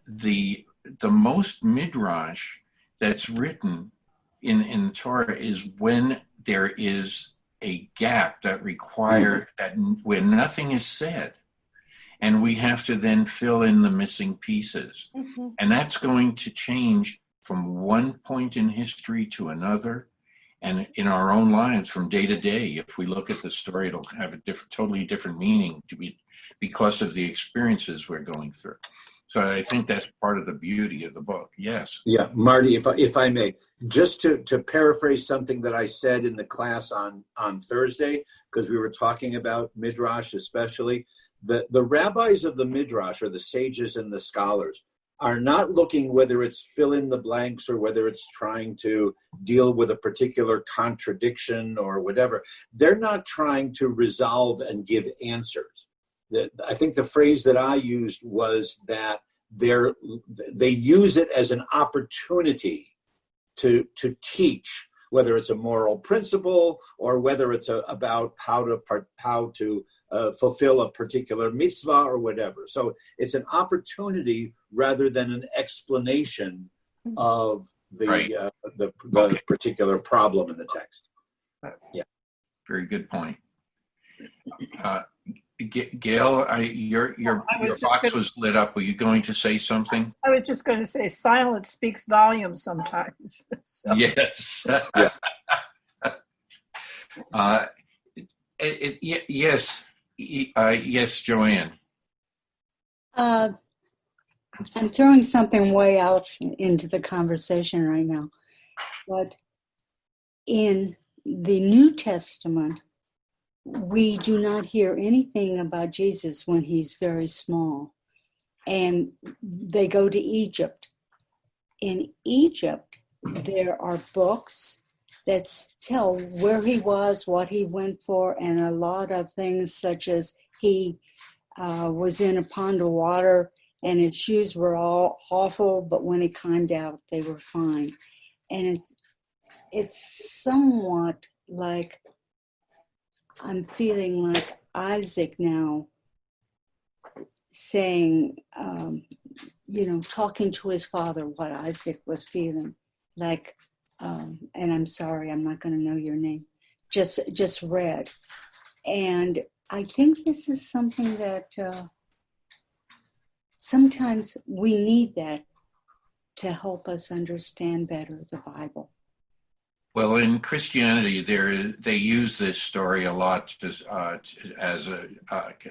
the most midrash that's written in Torah is when there is a gap that require that where nothing is said. And we have to then fill in the missing pieces. Mm-hmm. And that's going to change from one point in history to another. And in our own lives from day to day, if we look at the story, it'll have a totally different meaning because of the experiences we're going through. So I think that's part of the beauty of the book. Yes. Yeah, Marty, if I may, just to paraphrase something that I said in the class on Thursday, because we were talking about Midrash especially, the rabbis of the Midrash, or the sages and the scholars, are not looking whether it's fill in the blanks or whether it's trying to deal with a particular contradiction or whatever. They're not trying to resolve and give answers. I think the phrase that I used was that they use it as an opportunity to teach, whether it's a moral principle or whether it's about how to fulfill a particular mitzvah or whatever. So it's an opportunity rather than an explanation of the particular problem in the text. Yeah. Very good point. Gail, your box was lit up. Were you going to say something? I was just going to say silence speaks volumes sometimes. So. Yes. Yes. Yes, Joanne. I'm throwing something way out into the conversation right now. But in the New Testament, we do not hear anything about Jesus when he's very small. And they go to Egypt. In Egypt, there are books that tell where he was, what he went for, and a lot of things such as he was in a pond of water and his shoes were all awful, but when he climbed out, they were fine. And it's somewhat like I'm feeling like Isaac now saying, talking to his father what Isaac was feeling like, and I'm sorry, I'm not going to know your name, just read. And I think this is something that sometimes we need that to help us understand better the Bible. Well, in Christianity, they use this story a lot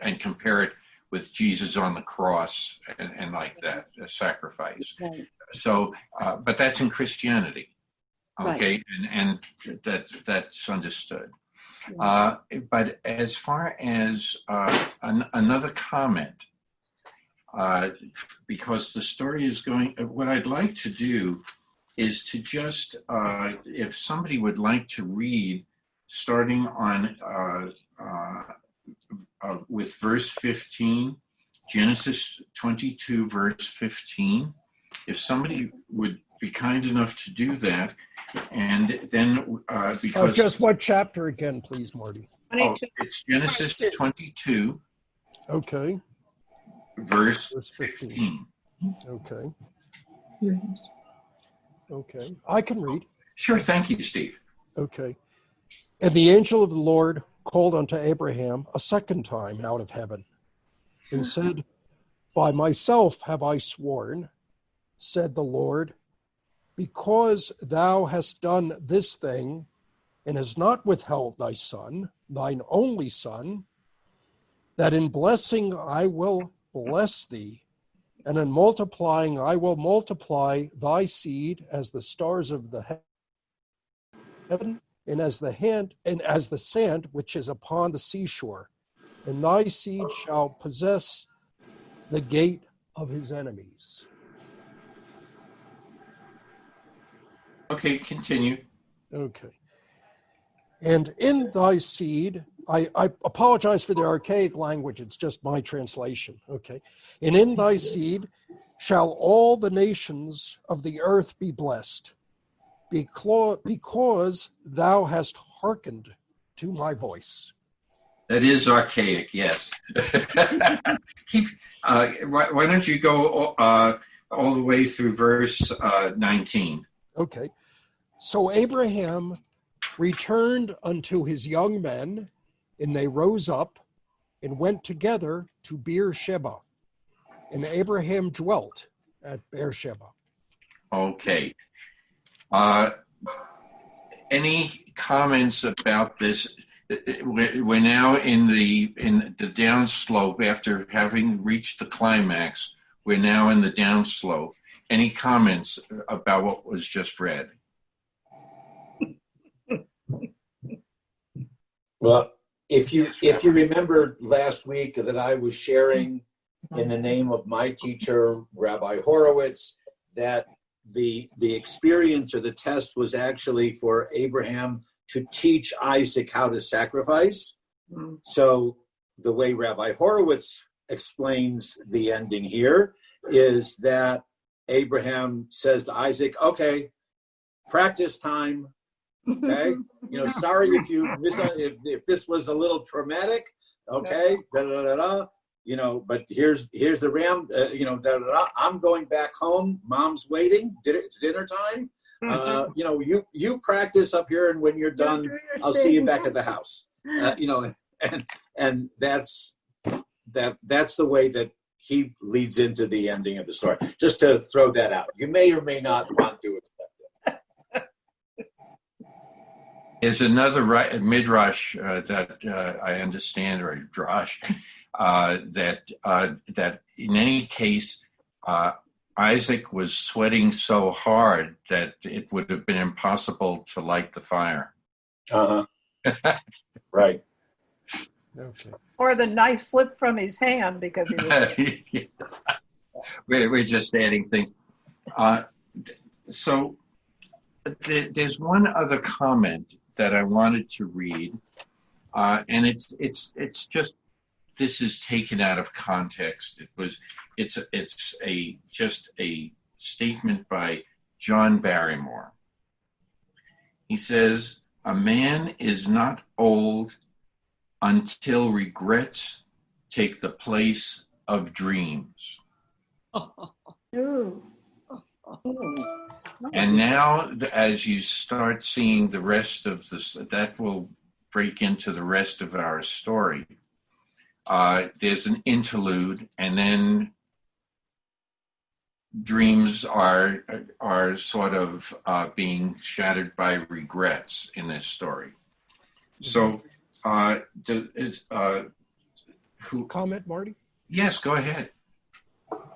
and compare it with Jesus on the cross and like that, a sacrifice. Right. So, but that's in Christianity, okay, right. and that's understood. Right. But as far as another comment, because the story is going, what I'd like to do is to just, if somebody would like to read, starting on with verse 15, Genesis 22, verse 15. If somebody would be kind enough to do that, and then because... just what chapter again, please, Marty? It's Genesis 22. Okay. Verse 15. Okay. I can read. Sure, thank you, Steve. Okay. And the angel of the Lord called unto Abraham a second time out of heaven, and said, By myself have I sworn, said the Lord, because thou hast done this thing, and hast not withheld thy son, thine only son, that in blessing I will bless thee, and in multiplying I will multiply thy seed as the stars of the heaven, and as the sand which is upon the seashore. And thy seed shall possess the gate of his enemies. Okay, continue. Okay. And in thy seed, I apologize for the archaic language, it's just my translation, okay? And in thy seed shall all the nations of the earth be blessed, because thou hast hearkened to my voice. That is archaic, yes. Why don't you go all the way through verse 19? Okay. So Abraham returned unto his young men, and they rose up and went together to Beersheba. And Abraham dwelt at Beersheba. Okay. Any comments about this? We're now in the downslope after having reached the climax. We're now in the downslope. Any comments about what was just read? Well, if you remember last week that I was sharing in the name of my teacher, Rabbi Horowitz, that the experience or the test was actually for Abraham to teach Isaac how to sacrifice. So the way Rabbi Horowitz explains the ending here is that Abraham says to Isaac, okay, practice time. Okay, sorry if this was a little traumatic. Okay, but here's the ram. I'm going back home. Mom's waiting. It's dinner time. You practice up here, and when you're done, I'll see you back at the house. And that's the way that he leads into the ending of the story. Just to throw that out, you may or may not want to accept it. Is another midrash that I understand, or drash, that in any case, Isaac was sweating so hard that it would have been impossible to light the fire. Right. Okay. Or the knife slipped from his hand because he was. We're just adding things. So there's one other comment that I wanted to read, and it's just, this is taken out of context. It's just a statement by John Barrymore. He says, "A man is not old until regrets take the place of dreams." And now, as you start seeing the rest of this, that will break into the rest of our story. There's an interlude, and then dreams are sort of being shattered by regrets in this story. So, who comment, Marty? Yes, go ahead.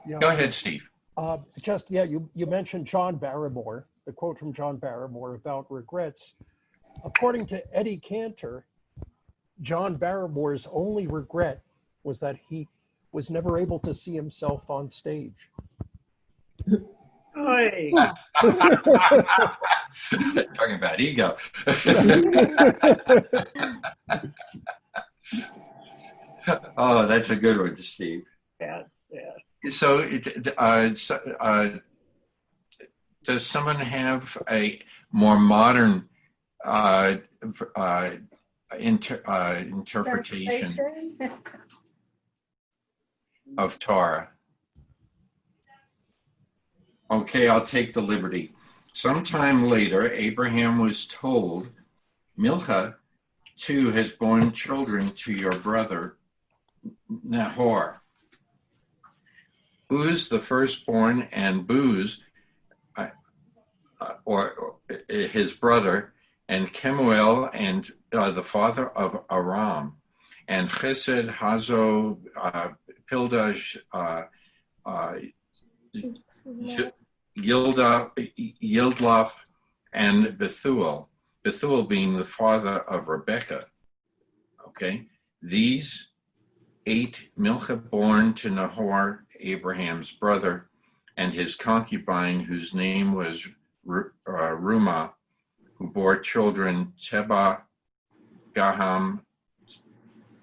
Yeah. Go ahead, Steve. You mentioned John Barrymore, the quote from John Barrymore about regrets. According to Eddie Cantor, John Barrymore's only regret was that he was never able to see himself on stage. Oy. Talking about ego. Oh, that's a good one, Steve. Yeah. So, does someone have a more modern interpretation of Torah? Okay, I'll take the liberty. Sometime later, Abraham was told, Milcah too has borne children to your brother Nahor. Uz the firstborn and Buz, or his brother, and Kemuel and the father of Aram, and Chesed, Hazo, Pildash, Yildlaf, and Bethuel. Bethuel being the father of Rebekah. Okay, these 8 Milcah born to Nahor, Abraham's brother, and his concubine, whose name was Rumah, who bore children Teba, Gaham,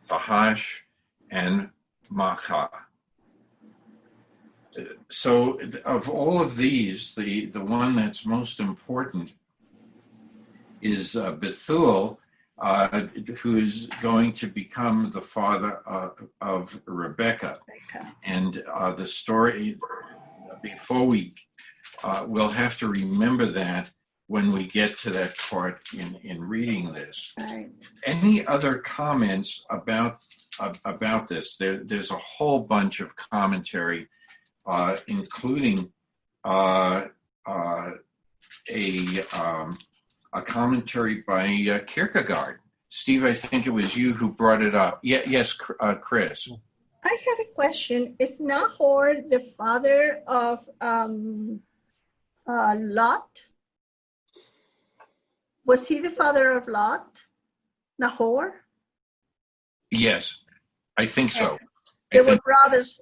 Tahash, and Maachah. So of all of these, the one that's most important is Bethuel, who's going to become the father of Rebekah. And the story, before we'll have to remember that when we get to that part in reading this. Right. Any other comments about this? There's a whole bunch of commentary, including a commentary by Kierkegaard. Steve, I think it was you who brought it up. Yes, Chris. I have a question. Is Nahor the father of Lot? Was he the father of Lot? Nahor? Yes, I think so. They were brothers.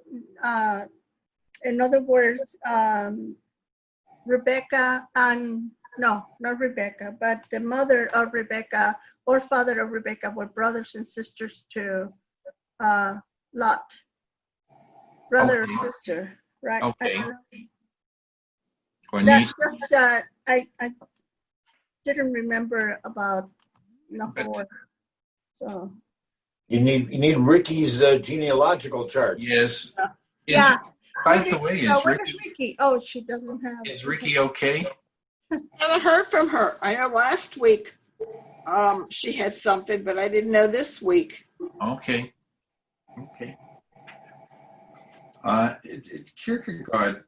In other words, Rebecca and, no, not Rebecca, but the mother of Rebecca or father of Rebecca were brothers and sisters to Lot. Brother Okay. or sister, right? Okay. That's just, I didn't remember about Nahor. So. You need Ricky's genealogical chart. Yes. Yeah. By the way, is Ricky? Oh, she doesn't have. Is Ricky okay? I haven't heard from her. I know last week she had something, but I didn't know this week. Okay. Kierkegaard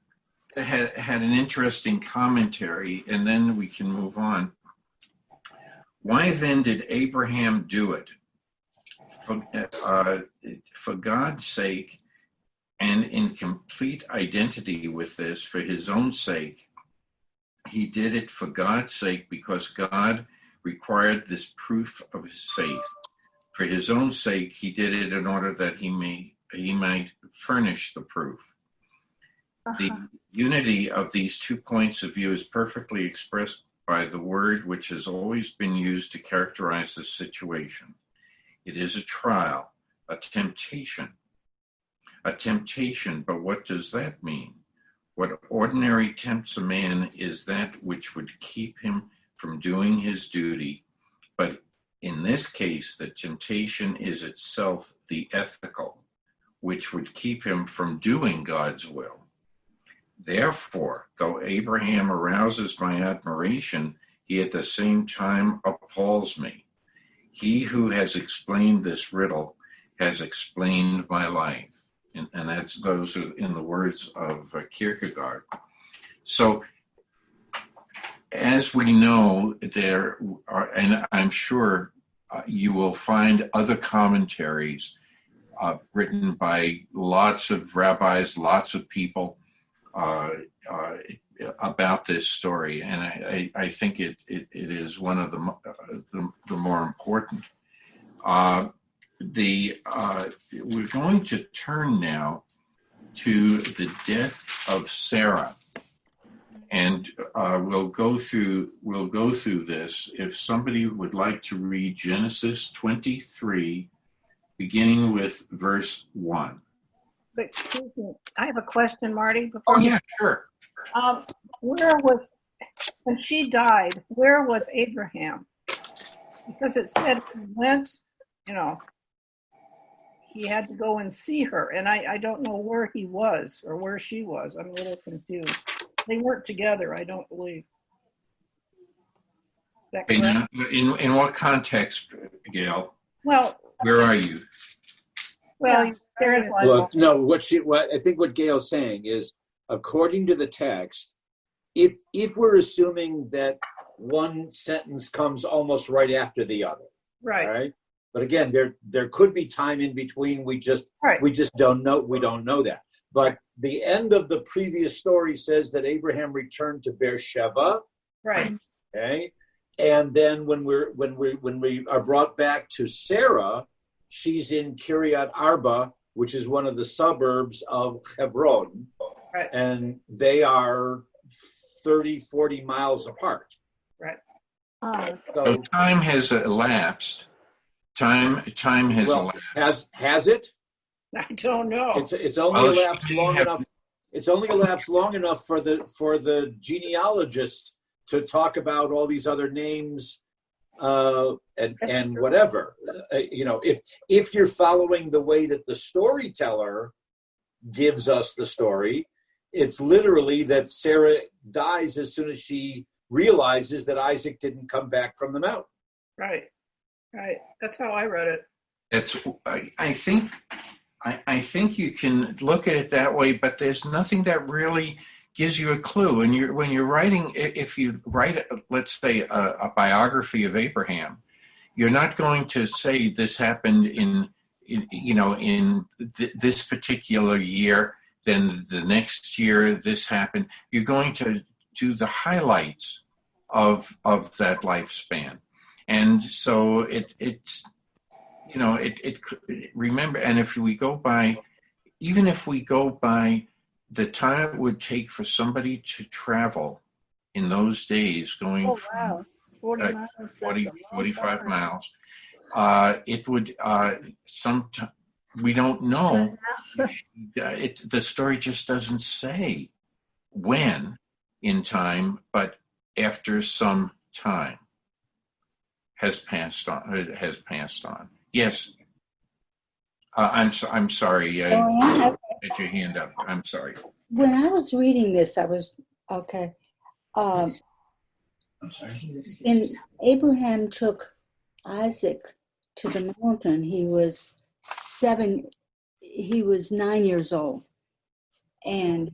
had an interesting commentary, and then we can move on. Why then did Abraham do it? For God's sake, and in complete identity with this, for his own sake. He did it for God's sake because God required this proof of his faith. For his own sake, he did it in order that he might furnish the proof. The unity of these 2 points of view is perfectly expressed by the word which has always been used to characterize this situation. It is a trial, a temptation. A temptation, but what does that mean? What ordinarily tempts a man is that which would keep him from doing his duty, but in this case, the temptation is itself the ethical, which would keep him from doing God's will. Therefore, though Abraham arouses my admiration, he at the same time appalls me. He who has explained this riddle has explained my life. And that's those are in the words of Kierkegaard. So, as we know, there are, and I'm sure you will find other commentaries written by lots of rabbis, lots of people about this story, and I think it is one of the more important. We're going to turn now to the death of Sarah, and we'll go through this. If somebody would like to read Genesis 23, beginning with verse 1. But excuse me, I have a question, Marty. Oh yeah, sure. When she died, where was Abraham? Because it said he went, he had to go and see her, and I don't know where he was or where she was. I'm a little confused. They weren't together, I don't believe. that Okay, correct? now, in what context, Gail? Well, Where are you? well, Sarah's life. Well, no, what I think what Gail's saying is, according to the text, if we're assuming that one sentence comes almost right after the other, Right. all right? But again, there could be time in between. We just don't know. We don't know that. But the end of the previous story says that Abraham returned to Beersheba. Right. Okay, and then when we are brought back to Sarah, she's in Kiryat Arba, which is one of the suburbs of Hebron, Right. and they are 30, 40 miles apart. Right. So time has elapsed. Time has elapsed. Has it? I don't know. It's only elapsed long enough. It's only elapsed long enough for the genealogist to talk about all these other names and whatever. If you're following the way that the storyteller gives us the story, it's literally that Sarah dies as soon as she realizes that Isaac didn't come back from the mountain. Right. Right. That's how I read it. I think you can look at it that way, but there's nothing that really gives you a clue. When you're writing, if you write, let's say, a biography of Abraham, you're not going to say this happened in this particular year, then the next year this happened. You're going to do the highlights of that lifespan. And so remember, and if we go by, even if we go by the time it would take for somebody to travel in those days, going from 45 miles, it would, we don't know. The story just doesn't say when in time, but after some time has passed on. Yes. I'm sorry. Get your hand up. I'm sorry. When I was reading this, I was okay. I'm sorry. And Abraham took Isaac to the mountain. He was 9 years old. And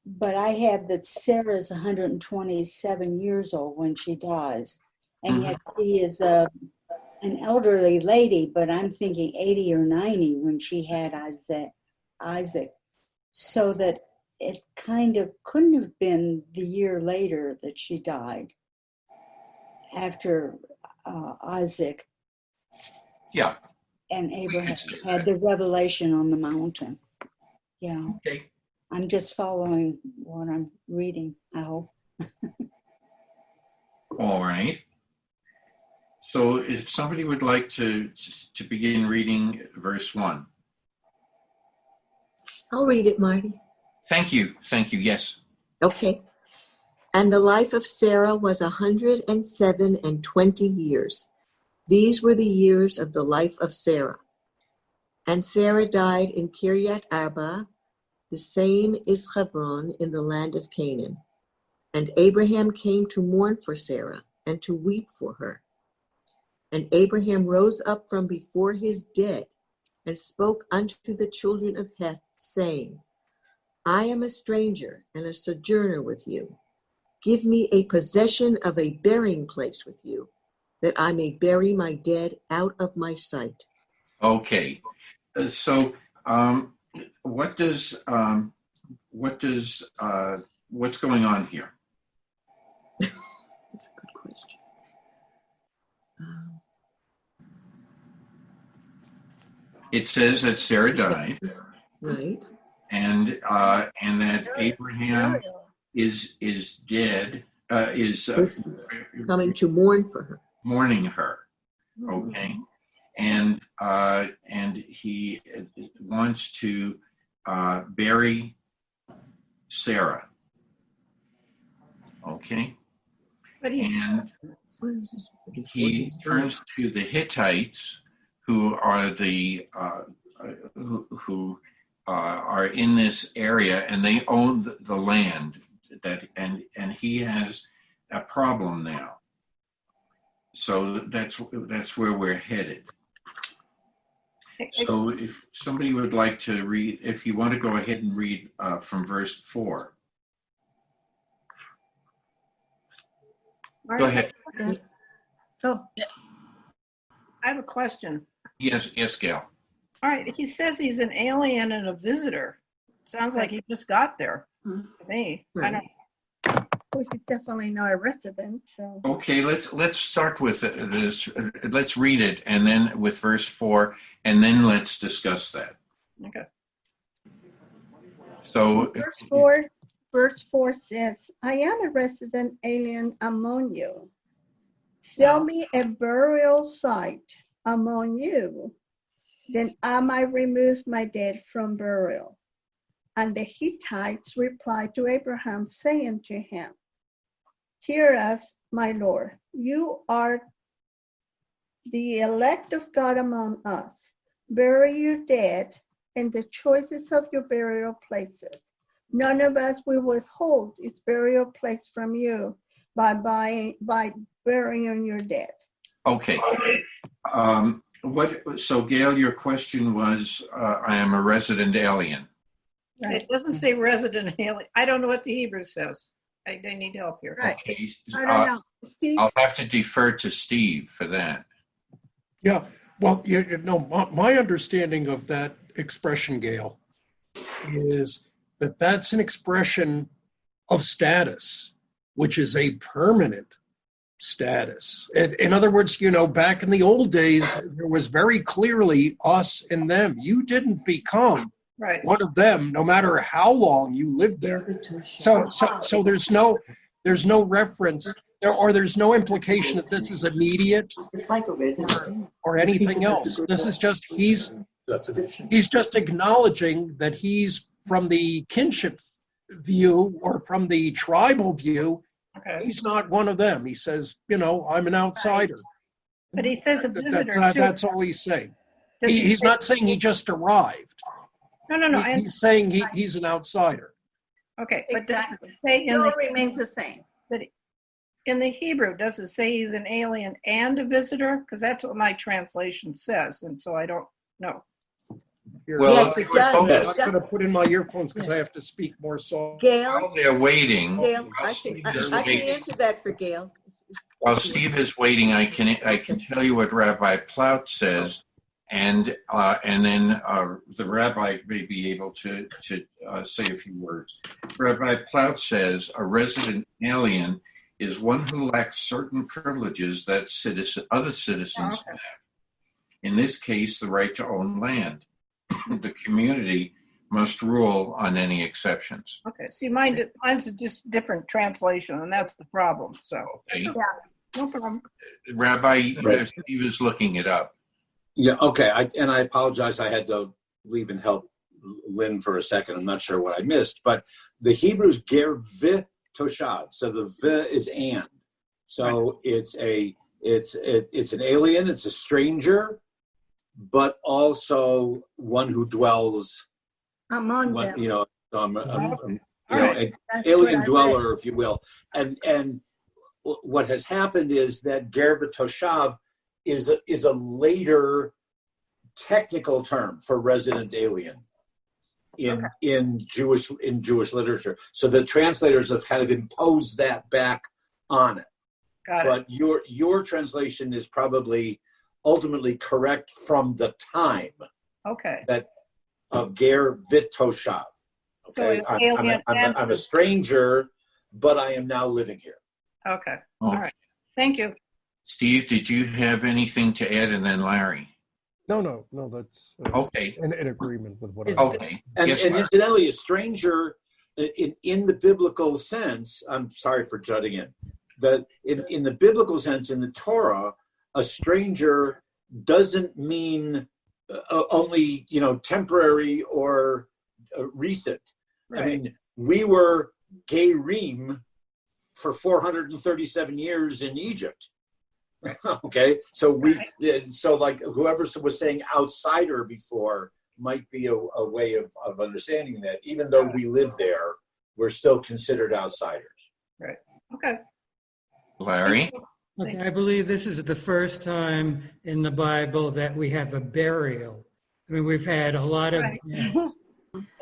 but I have that Sarah's 127 years old when she dies. And yet she is an elderly lady, but I'm thinking 80 or 90 when she had Isaac. So that it kind of couldn't have been the year later that she died after Isaac. Yeah. And Abraham had the revelation on the mountain. Yeah. Okay. I'm just following what I'm reading, I hope. All right. So if somebody would like to begin reading verse 1. I'll read it, Marty. Thank you. Yes. Okay. And the life of Sarah was 107 and 20 years. These were the years of the life of Sarah. And Sarah died in Kiryat Arba, the same is Hebron in the land of Canaan. And Abraham came to mourn for Sarah and to weep for her. And Abraham rose up from before his dead and spoke unto the children of Heth, saying, I am a stranger and a sojourner with you. Give me a possession of a burying place with you, that I may bury my dead out of my sight. Okay. So what's going on here? That's a good question. It says that Sarah died, right, and that Abraham is dead. Is coming to mourn for her, mourning her. Okay, and he wants to bury Sarah. Okay, and he turns to the Hittites, who are who are in this area, and they own the land. and he has a problem now. So that's where we're headed. So if somebody would like to read, if you want to go ahead and read from verse 4. Go ahead. Oh, I have a question. Yes, Gail. All right, he says he's an alien and a visitor. Sounds like he just got there. To me, I don't. well, he's definitely not a resident. So Okay, let's start with this. Let's read it, and then with verse 4, and then let's discuss that. Okay. So verse 4 says, I am a resident alien among you. Show me a burial site among you, then I might remove my dead from burial. And the Hittites replied to Abraham, saying to him, Hear us, my Lord, you are the elect of God among us. Bury your dead in the choicest of your burial places. None of us will withhold its burial place from you by burying your dead. okay. So Gail, your question was, I am a resident alien. It doesn't say resident alien. I don't know what the Hebrew says. I need help here. Right. Okay. I don't know. Steve? I'll have to defer to Steve for that. Yeah, well, my understanding of that expression, Gail, is that that's an expression of status, which is a permanent status. In other words, back in the old days, there was very clearly us and them. You didn't become one of them, no matter how long you lived there. So there's no reference or there's no implication that this is immediate or anything else. This is just he's just acknowledging that he's from the kinship view or from the tribal view. Okay. He's not one of them. He says, I'm an outsider. But he says a visitor too. That's all he's saying. He's not saying he just arrived. No. He's saying he's an outsider. Okay, but Exactly. does it say Still remains the same. in the Hebrew, does it say he's an alien and a visitor? Because that's what my translation says, and so I don't know. Well, Yes, it does. I'm going to put in my earphones because I have to speak more soft. Gail, while they're waiting, Gail, while I Steve can is waiting, answer that for Gail. while Steve is waiting, I can tell you what Rabbi Plout says, and then the rabbi may be able to say a few words. Rabbi Plout says a resident alien is one who lacks certain privileges that other citizens have. In this case, the right to own land. The community must rule on any exceptions. Okay, see, mine's a just different translation, and that's the problem. So, Okay. Yeah. no problem. Rabbi, Right. he was looking it up. Yeah, okay. I apologize. I had to leave and help Lynn for a second. I'm not sure what I missed, but the Hebrew's ger vi toshav. So the vi is and. So it's an alien. It's a stranger, but also one who dwells Among them. An alien dweller, if you will. And what has happened is that ger v'toshav is a later technical term for resident alien in Jewish literature. So the translators have kind of imposed that back on it. Got it. But your translation is probably ultimately correct from the time Okay. that of ger v'toshav. Okay, So an alien I'm a stranger, but I am now living here. Okay. Oh. All right. Thank you. Steve, did you have anything to add? And then Larry. No, that's Okay. in agreement with what I Okay. And Yes, Larry. incidentally, a stranger in the biblical sense, I'm sorry for jutting in, that in the biblical sense, in the Torah, a stranger doesn't mean only temporary or recent. Right. I mean, we were gerim for 437 years in Egypt. Okay, so like whoever was saying outsider before might be a way of understanding that, even though we live there we're still considered outsiders. Right. Okay. Larry? Okay, I believe this is the first time in the Bible that we have a burial. I mean, we've had a lot of deaths,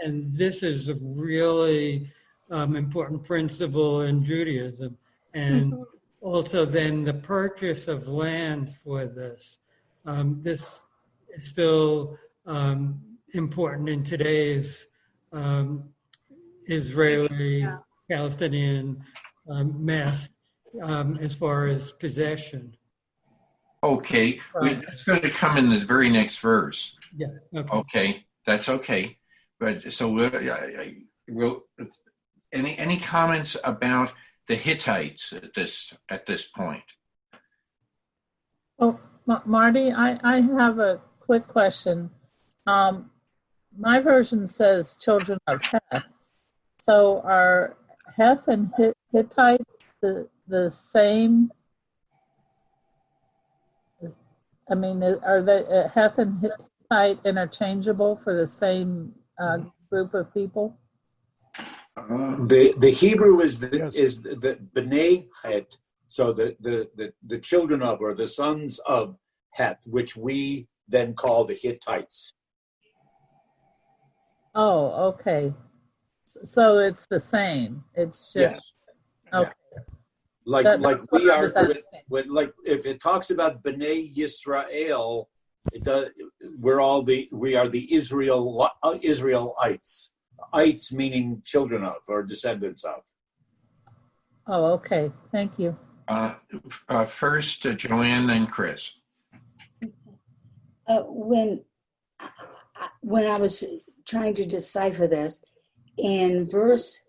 and this is a really important principle in Judaism. And also then the purchase of land for this. This is still important in today's Israeli-Palestinian mess as far as possession. Okay, it's going to come in the very next verse. Yeah. Okay. Okay, that's okay. But so we'll any comments about the Hittites at this point? Oh, Marty, I have a quick question. My version says children of Heth. So are Heth and Hittite the same? I mean, are they Heth and Hittite interchangeable for the same group of people? The Hebrew is the Yes. is the B'nai Het, so the children of, or the sons of Heth, which we then call the Hittites. Oh, okay. So it's the same. It's just Yes. okay. Like That's what we I are was asking. when like if it talks about B'nai Yisrael, it does. We are the Israelites. Ites meaning children of or descendants of. Oh, okay. Thank you. First, Joanne, then Chris. When I was trying to decipher this, in verse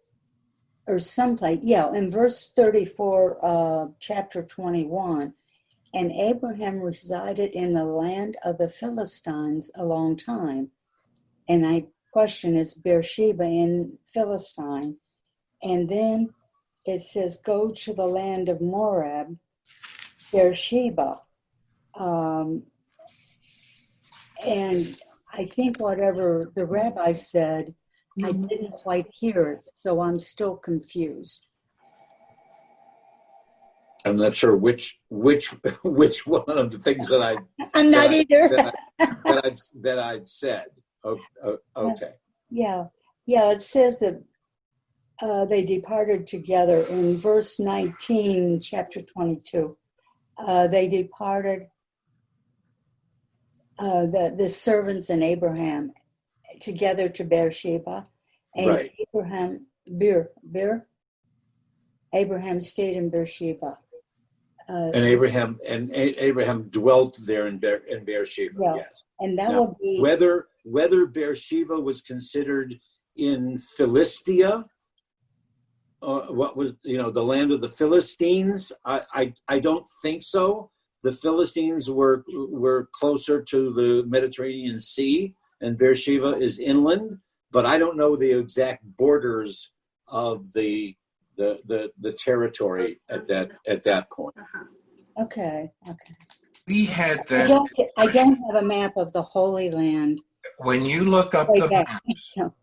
in verse 34, chapter 21, and Abraham resided in the land of the Philistines a long time. And I question is Beersheba in Philistine. And then it says, go to the land of Moab, Beersheba. And I think whatever the rabbi said, I didn't quite hear it, so I'm still confused. I'm not sure which one of the things that I'm not either. that I've said. Okay. Yeah, it says that they departed together in verse 19, chapter 22. They departed, the servants and Abraham together to Beersheba, and Right. Abraham stayed in Beersheba. And Abraham dwelt there in Beersheba. Yeah. Yes. And that Now, would be whether Beersheba was considered in Philistia, what was the land of the Philistines? I don't think so. The Philistines were closer to the Mediterranean Sea, and Beersheba is inland. But I don't know the exact borders of the territory at that point. okay. We had I that. don't have a map of the Holy Land. When you look up way the back, maps, so,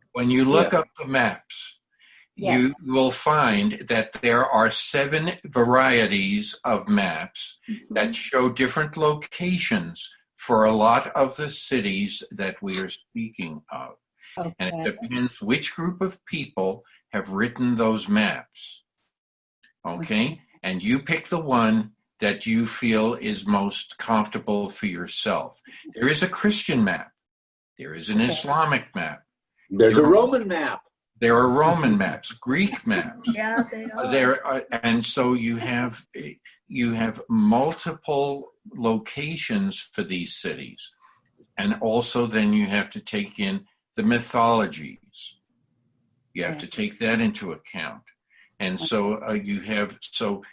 Yes. you will find that there are 7 varieties of maps that show different locations for a lot of the cities that we are speaking of. okay. And it depends which group of people have written those maps. Okay? And you pick the one that you feel is most comfortable for yourself. There is a Christian map. There is an Islamic map. There's a Roman map. There are Roman maps, Greek maps. Yeah, they are. And so you have multiple locations for these cities. And also then you have to take in the mythologies. You have to take that into account. And so so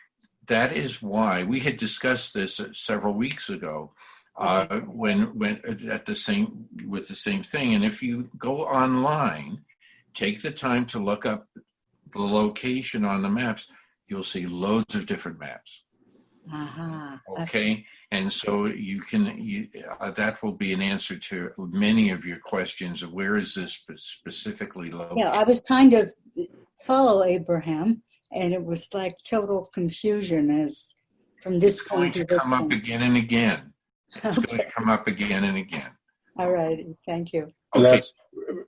that is why we had discussed this several weeks ago when with the same thing. And if you go online, take the time to look up the location on the maps, you'll see loads of different maps. Okay, and so that will be an answer to many of your questions of where is this specifically located. Yeah, I was kind of follow Abraham, and it was like total confusion as from this It's going point to to this come up point. again and again. It's going Okay. to come up again and again. All right. Thank you. And Okay.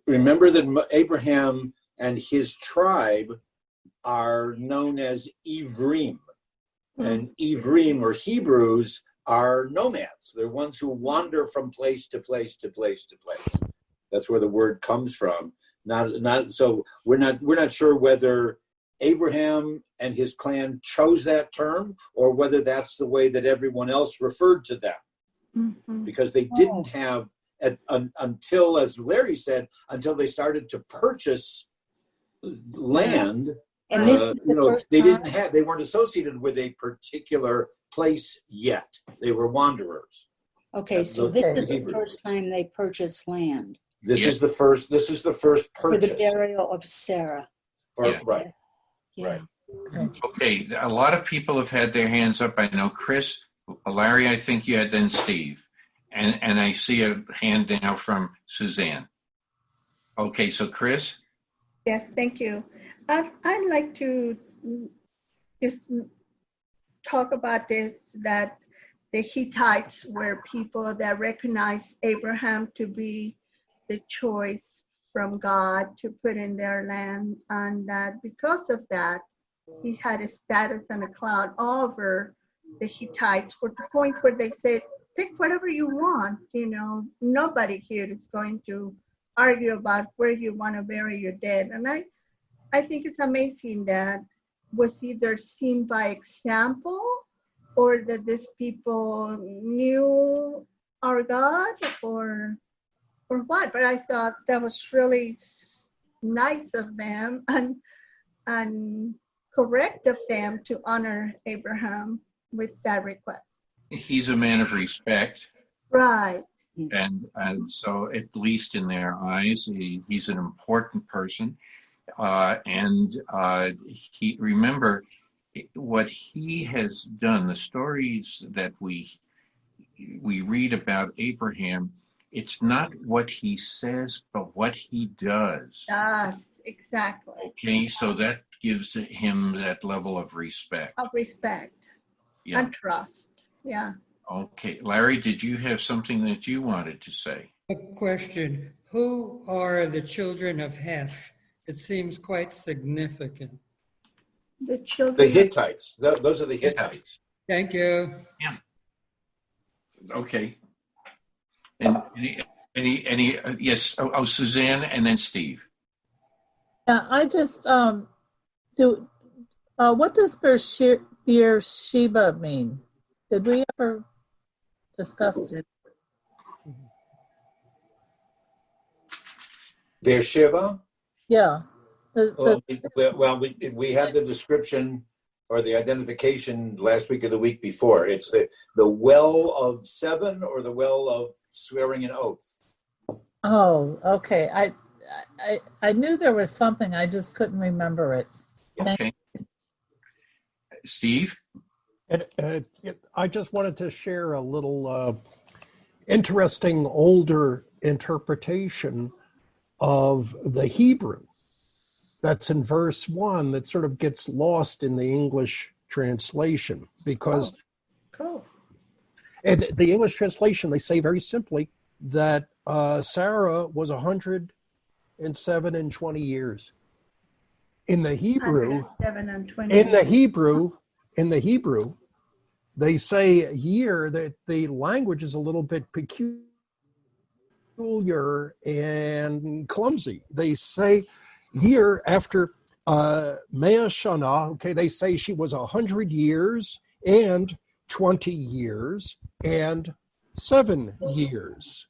remember that Abraham and his tribe are known as Ivrim. And Ivrim, or Hebrews, are nomads. They're ones who wander from place to place to place to place. That's where the word comes from. So we're not sure whether Abraham and his clan chose that term or whether that's the way that everyone else referred to them. Because they didn't have, until, as Larry said, until they started to purchase land. And this is the first time? They weren't associated with a particular place yet. They were wanderers. Okay, so this is the first time they purchased land. This is the first purchase. For the burial of Sarah. Right. Yeah. Right. Okay, a lot of people have had their hands up. I know Chris, Larry, I think you had, then Steve. And I see a hand now from Suzanne. Okay, so Chris? Yes, thank you. I'd like to just talk about this, that the Hittites were people that recognized Abraham to be the choice from God to put in their land, and that because of that, he had a status and a cloud over the Hittites, for the point where they said, pick whatever you want, nobody here is going to argue about where you want to bury your dead. And I think it's amazing that was either seen by example or that these people knew our God or what. But I thought that was really nice of them and correct of them to honor Abraham with that request. He's a man of respect. Right. And so, at least in their eyes, he's an important person. He, remember what he has done, the stories that we read about Abraham, it's not what he says, but what he does. Exactly. Okay, so that gives him that level of respect. Yeah. And trust. Yeah. Okay, Larry, did you have something that you wanted to say? A question. Who are the children of Heth? It seems quite significant. The Hittites. Those are the Hittites. Thank you. Yeah. Okay. And any yes. Oh, Suzanne, and then Steve. Yeah, I just what does Beersheba mean? Did we ever discuss it? Beersheba? Yeah. We had the description or the identification last week or the week before. It's the well of seven or the well of swearing an oath. Oh, okay. I knew there was something, I just couldn't remember it. Okay. Steve? I just wanted to share a little interesting older interpretation of the Hebrew that's in verse 1 that sort of gets lost in the English translation because in the English translation, they say very simply that Sarah was 107 and 20 years. In the Hebrew, they say year, that the language is a little bit peculiar and clumsy. They say year after Mea Shana, okay, they say she was 100 years and 20 years and 7 years.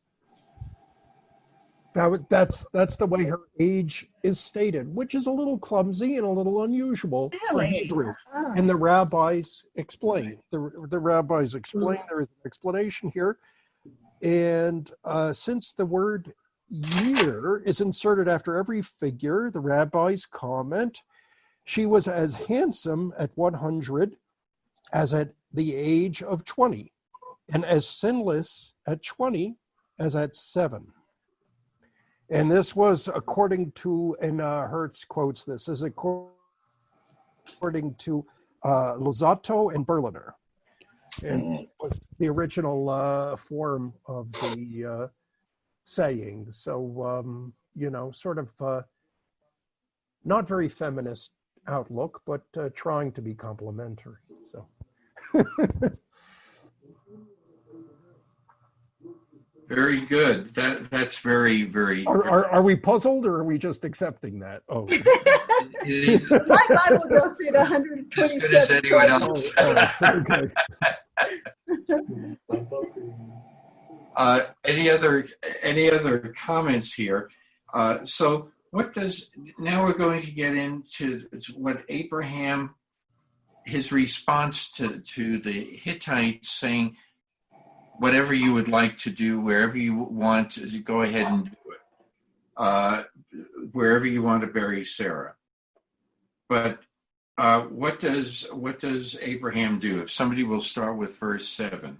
That's the way her age is stated, which is a little clumsy and a little unusual for Hebrew. And the rabbis explain. The rabbis explain. There is an explanation here. And since the word year is inserted after every figure, the rabbis comment, she was as handsome at 100 as at the age of 20, and as sinless at 20 as at 7. And this was according to, and Hertz quotes this, is according to Luzzatto and Berliner. And it was the original form of the saying. So, sort of not very feminist outlook, but trying to be complimentary. So. Very good. That's very, very. Are we puzzled, or are we just accepting that? Oh, My Bible goes in 127. As good as anyone else. Any other comments here? So now we're going to get into what Abraham, his response to the Hittites saying, whatever you would like to do, wherever you want to go ahead and do it, wherever you want to bury Sarah. But what does Abraham do? If somebody will start with verse 7.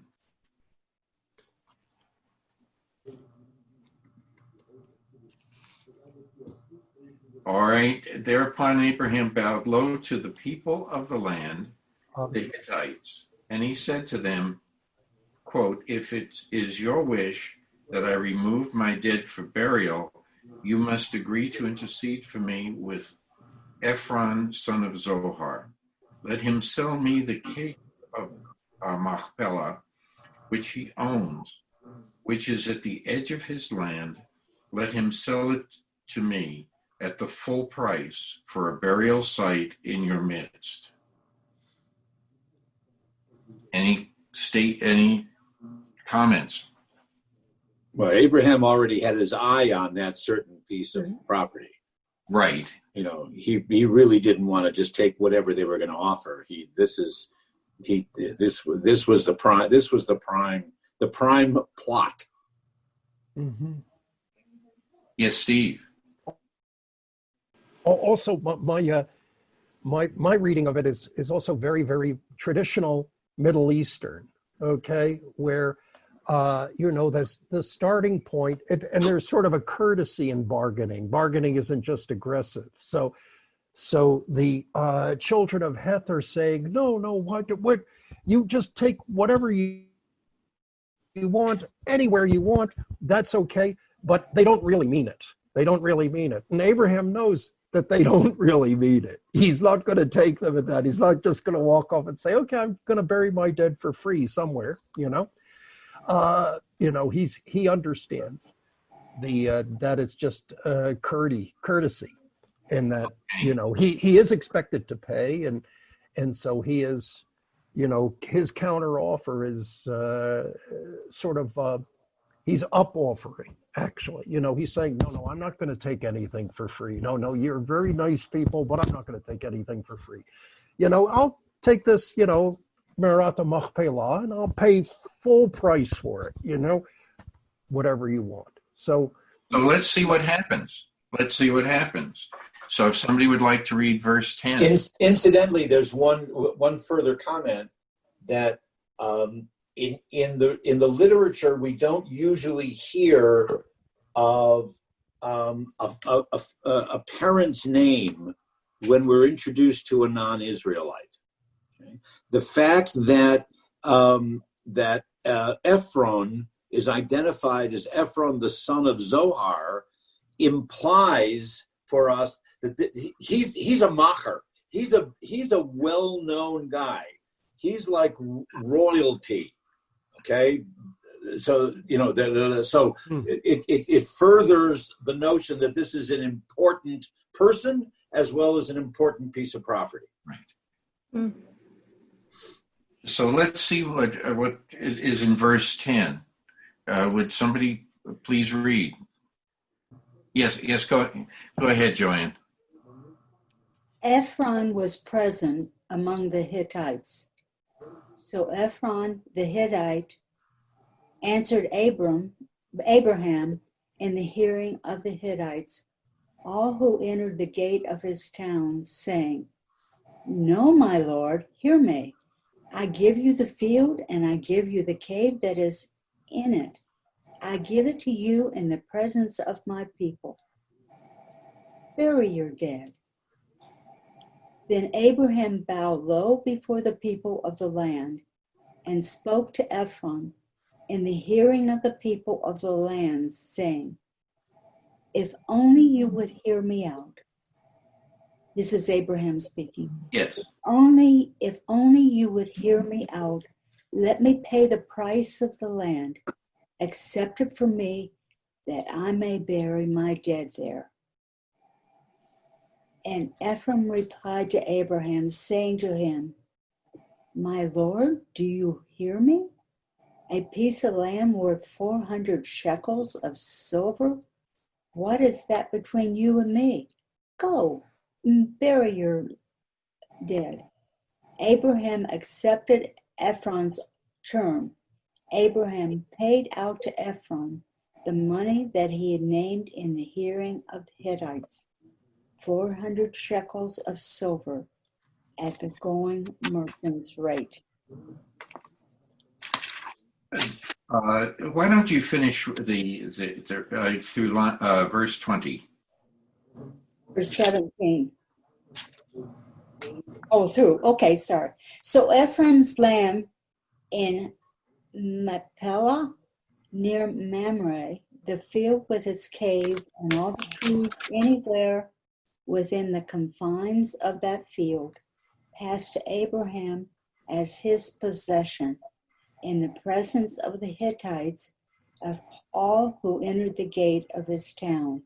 All right. Thereupon Abraham bowed low to the people of the land, the Hittites, and he said to them, quote, if it is your wish that I remove my dead for burial, you must agree to intercede for me with Ephron, son of Zohar. Let him sell me the cave of Machpelah, which he owns, which is at the edge of his land. Let him sell it to me at the full price for a burial site in your midst. Any comments? Well, Abraham already had his eye on that certain piece of property. Right. He really didn't want to just take whatever they were going to offer. This was the prime plot. Mm-hmm. Yes, Steve. Also, my reading of it is also very, very traditional Middle Eastern. Okay, where there's the starting point, and there's sort of a courtesy in bargaining. Bargaining isn't just aggressive. So the children of Heth are saying, no, what you just take whatever you want, anywhere you want, that's okay. But they don't really mean it. They don't really mean it. And Abraham knows that they don't really mean it. He's not going to take them at that. He's not just going to walk off and say, okay, I'm going to bury my dead for free somewhere, he understands that it's just courtesy, and that, he is expected to pay. And so he is, his counter offer is he's up offering. Actually, he's saying, no, I'm not going to take anything for free. No, you're very nice people, but I'm not going to take anything for free. I'll take this, Merata Machpelah, and I'll pay full price for it, whatever you want. So let's see what happens. So if somebody would like to read verse 10. Incidentally, there's one further comment that in the literature, we don't usually hear of a parent's name when we're introduced to a non-Israelite. Okay? The fact that Ephron is identified as Ephron, the son of Zohar, implies for us that he's a macher. He's a well-known guy. He's like royalty. Okay, so it furthers the notion that this is an important person as well as an important piece of property. Right. So let's see what is in verse 10. Would somebody please read? Yes. Go ahead, Joanne. Ephron was present among the Hittites. So Ephron the Hittite answered Abraham in the hearing of the Hittites, all who entered the gate of his town, saying, no, my lord, hear me. I give you the field, and I give you the cave that is in it. I give it to you in the presence of my people. Bury your dead. Then Abraham bowed low before the people of the land and spoke to Ephron in the hearing of the people of the land, saying, if only you would hear me out. This is Abraham speaking. Yes. If only you would hear me out, let me pay the price of the land. Accept it from me, that I may bury my dead there. And Ephraim replied to Abraham, saying to him, my Lord, do you hear me? A piece of land worth 400 shekels of silver? What is that between you and me? Go, bury your dead. Abraham accepted Ephron's term. Abraham paid out to Ephron the money that he had named in the hearing of the Hittites, 400 shekels of silver at the going merchant's rate. Why don't you finish the through verse 20? Verse 17. Oh, through. Okay, sorry. So Ephraim's lamb in Machpelah near Mamre, the field with its cave and all the trees anywhere within the confines of that field, passed to Abraham as his possession in the presence of the Hittites of all who entered the gate of his town.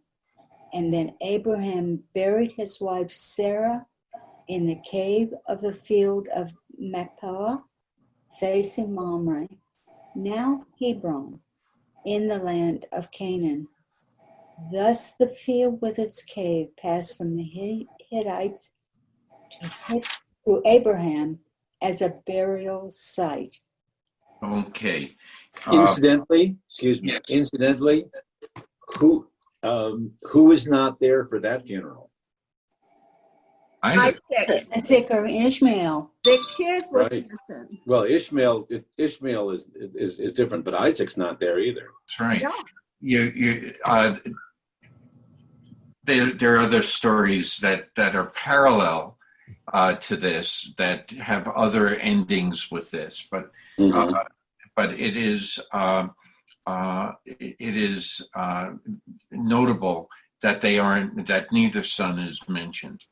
And then Abraham buried his wife Sarah in the cave of the field of Machpelah, facing Mamre, now Hebron, in the land of Canaan. Thus the field with its cave passed from the Hittites to Abraham as a burial site. Okay. Incidentally, excuse me. Yes. Incidentally, who is not there for that funeral? Isaac. Isaac or Ishmael. The kid was Right. innocent. Well, Ishmael is different, but Isaac's not there either. That's right. No. There are other stories that are parallel to this that have other endings with this, but it is notable that that neither son is mentioned,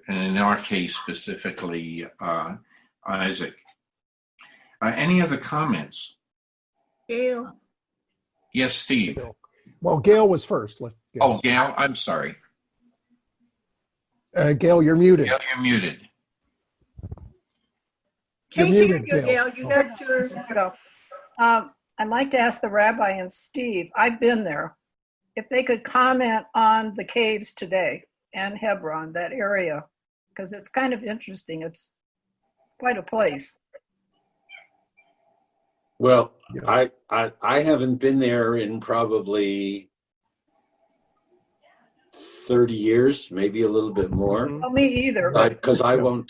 and in our case specifically Isaac. Any other comments? Gail. Yes, Steve. Well, Gail was first. Oh, Gail, I'm sorry. Gail, you're muted. Gail, you're muted. Can't You're hear muted, you, Gail. Gail. You got your. I'd like to ask the rabbi and Steve, I've been there, if they could comment on the caves today and Hebron, that area, because it's kind of interesting. It's quite a place. Well, I haven't been there in probably 30 years, maybe a little bit more. Well, me either. Because I won't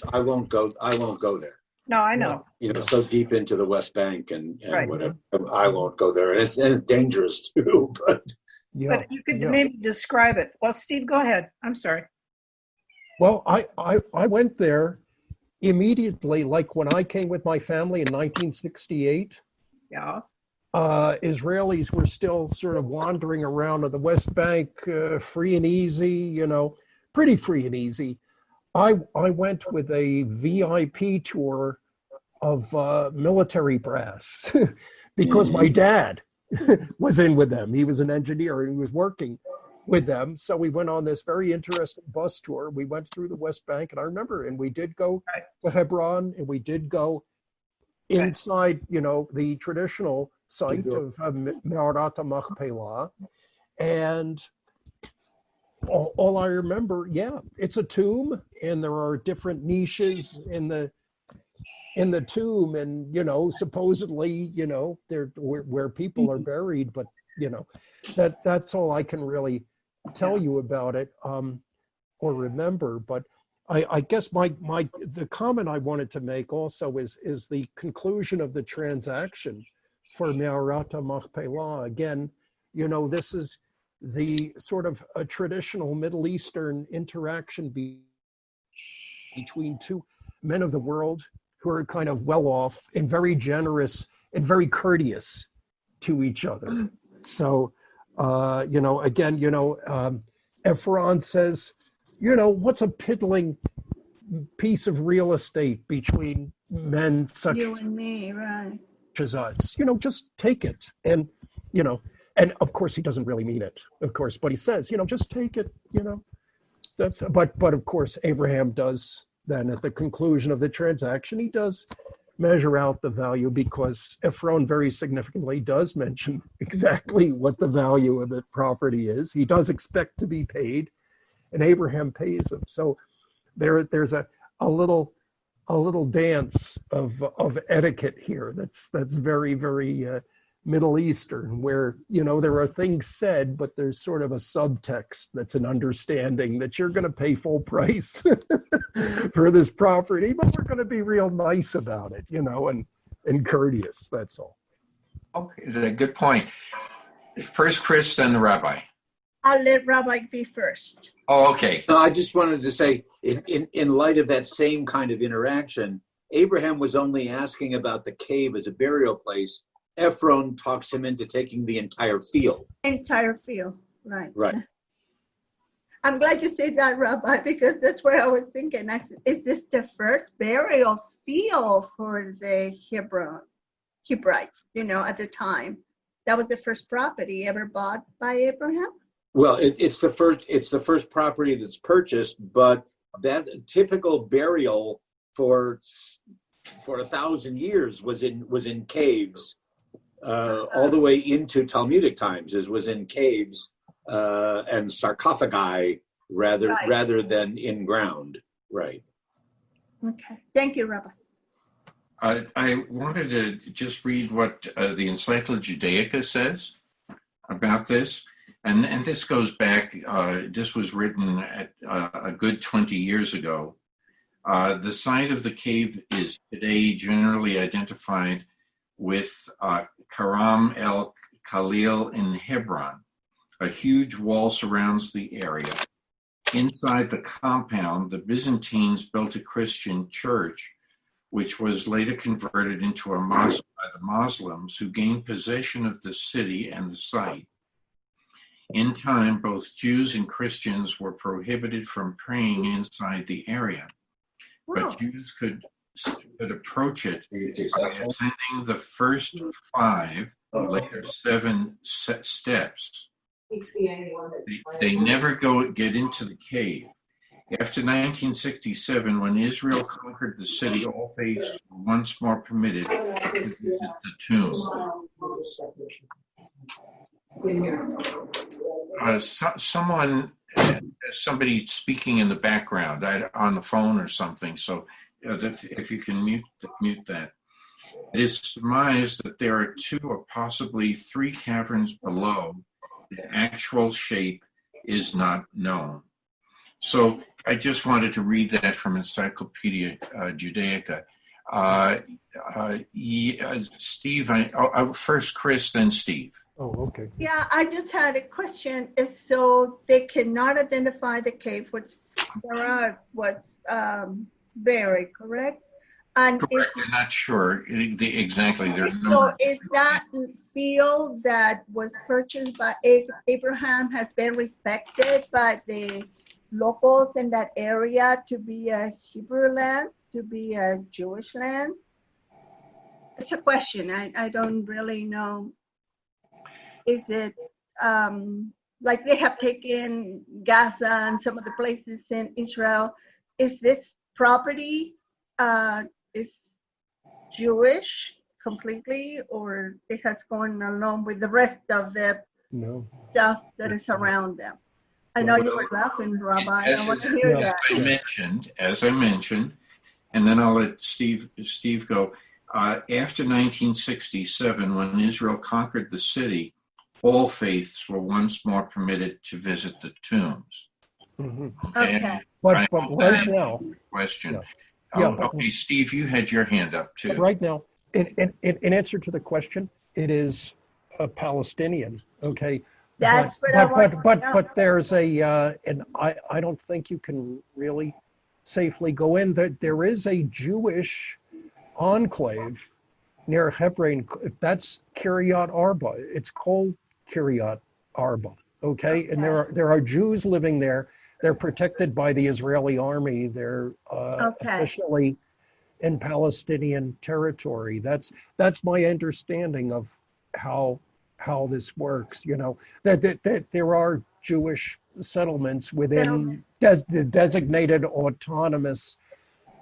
go there. No, I know. So deep into the West Bank and Right. whatever. I won't go there. And it's dangerous too, but But you could maybe describe it. Well, Steve, go ahead. I'm sorry. Well, I went there immediately, like when I came with my family in 1968. Yeah. Israelis were still sort of wandering around on the West Bank, free and easy, pretty free and easy. I went with a VIP tour of military brass because my dad was in with them. He was an engineer and he was working with them. So we went on this very interesting bus tour. We went through the West Bank, and I remember, and we did go to Hebron, and we did go inside, the traditional site of Me'arat Machpelah. And all I remember, it's a tomb, and there are different niches in the tomb, and supposedly, they're where people are buried, but that's all I can really tell you about it or remember. But I guess the comment I wanted to make also is the conclusion of the transaction for Me'arata Machpelah. Again, this is the sort of a traditional Middle Eastern interaction between two men of the world who are kind of well off and very generous and very courteous to each other. So, Ephron says, what's a piddling piece of real estate between men such You and me, right? as us? Just take it. And, and of course he doesn't really mean it, of course, but he says, just take it, That's, but of course, Abraham does then at the conclusion of the transaction, he does measure out the value, because Ephron very significantly does mention exactly what the value of the property is. He does expect to be paid, and Abraham pays him. So there's a little dance of etiquette here that's very, very Middle Eastern, where there are things said, but there's sort of a subtext that's an understanding that you're going to pay full price for this property, but we're going to be real nice about it, and courteous. That's all. Okay, good point. First Chris, then the rabbi. I'll let Rabbi be first. Oh, okay. No, I just wanted to say, in light of that same kind of interaction, Abraham was only asking about the cave as a burial place. Ephron talks him into taking the entire field. Entire field, right. Right. I'm glad you said that, Rabbi, because that's where I was thinking. Is this the first burial field for the Hebrides, at the time? That was the first property ever bought by Abraham? Well, it's the first property that's purchased, but that typical burial for 1,000 years was in caves. All the way into Talmudic times, was in caves and sarcophagi rather than in ground. Right. Okay. Thank you, Rabbi. I wanted to just read what the Encyclopedia Judaica says about this. And this goes back, this was written at a good 20 years ago. The site of the cave is today generally identified with Karam el Khalil in Hebron. A huge wall surrounds the area. Inside the compound, the Byzantines built a Christian church, which was later converted into a mosque by the Muslims, who gained possession of the city and the site. In time, both Jews and Christians were prohibited from praying inside the area, but Jews could approach it by ascending the first 5, later 7 steps. They never get into the cave. After 1967, when Israel conquered the city, all faiths were once more permitted to visit the tomb. Somebody speaking in the background on the phone or something, so if you can mute that. It is surmised that there are 2 or possibly 3 caverns below. The actual shape is not known. So I just wanted to read that from Encyclopedia Judaica. Steve, first Chris, then Steve. Oh, okay. Yeah, I just had a question. So they cannot identify the cave which Sarah was buried, correct? And correct. I'm not sure exactly. So is that field that was purchased by Abraham has been respected by the locals in that area to be a Hebrew land, to be a Jewish land? It's a question. I don't really know. Is it like they have taken Gaza and some of the places in Israel? Is this property is Jewish completely, or it has gone along with the rest of the stuff that is around them? I know you were laughing, Rabbi. I want to hear that. As I mentioned, and then I'll let Steve go. After 1967, when Israel conquered the city, all faiths were once more permitted to visit the tombs. Mm-hmm. Okay. But right now, question. Yeah. Okay, Steve, you had your hand up too. Right now, in answer to the question, it is a Palestinian. Okay. That's what I want to know. But there's and I don't think you can really safely go in. There is a Jewish enclave near Hebron. That's Kiryat Arba. It's called Kiryat Arba. Okay, and there are Jews living there. They're protected by the Israeli army. They're officially in Palestinian territory. That's my understanding of how this works. You know, that there are Jewish settlements within the designated autonomous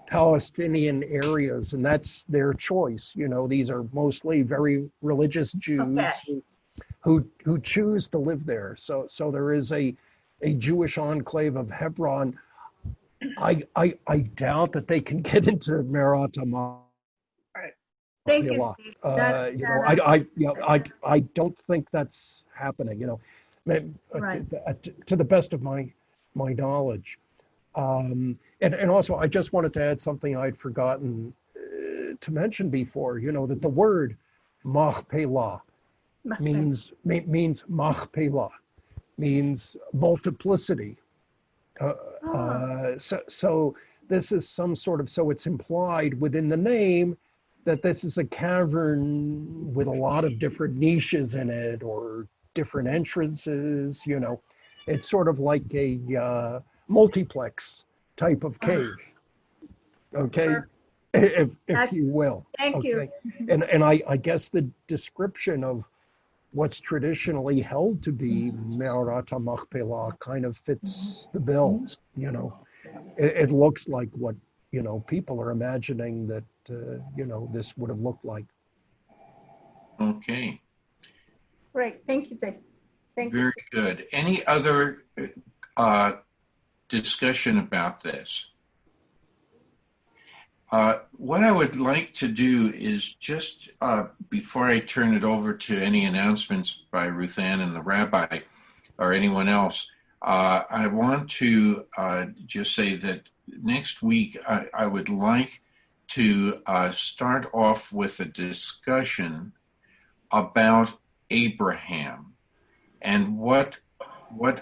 Palestinian areas, and that's their choice. You know, these are mostly very religious Jews who choose to live there. So there is a Jewish enclave of Hebron. I doubt that they can get into Merat Hamapelah. Thank you. I don't think that's happening. You know, to the best of my knowledge. And also, I just wanted to add something I'd forgotten to mention before. You know, that the word Machpelah means Machpelah, means multiplicity. So this is some sort of, so it's implied within the name that this is a cavern with a lot of different niches in it or different entrances. You know, it's sort of like a multiplex type of cave. Okay, if you will. Thank you. And I guess the description of what's traditionally held to be Merat Machpelah kind of fits the bill. You know, it looks like what, you know, people are imagining that, you know, this would have looked like. Okay. Great. Thank you, Dave. Thank you. Very good. Any other discussion about this? What I would like to do is just, before I turn it over to any announcements by Ruth Ann and the rabbi or anyone else, I want to just say that next week I would like to start off with a discussion about Abraham and what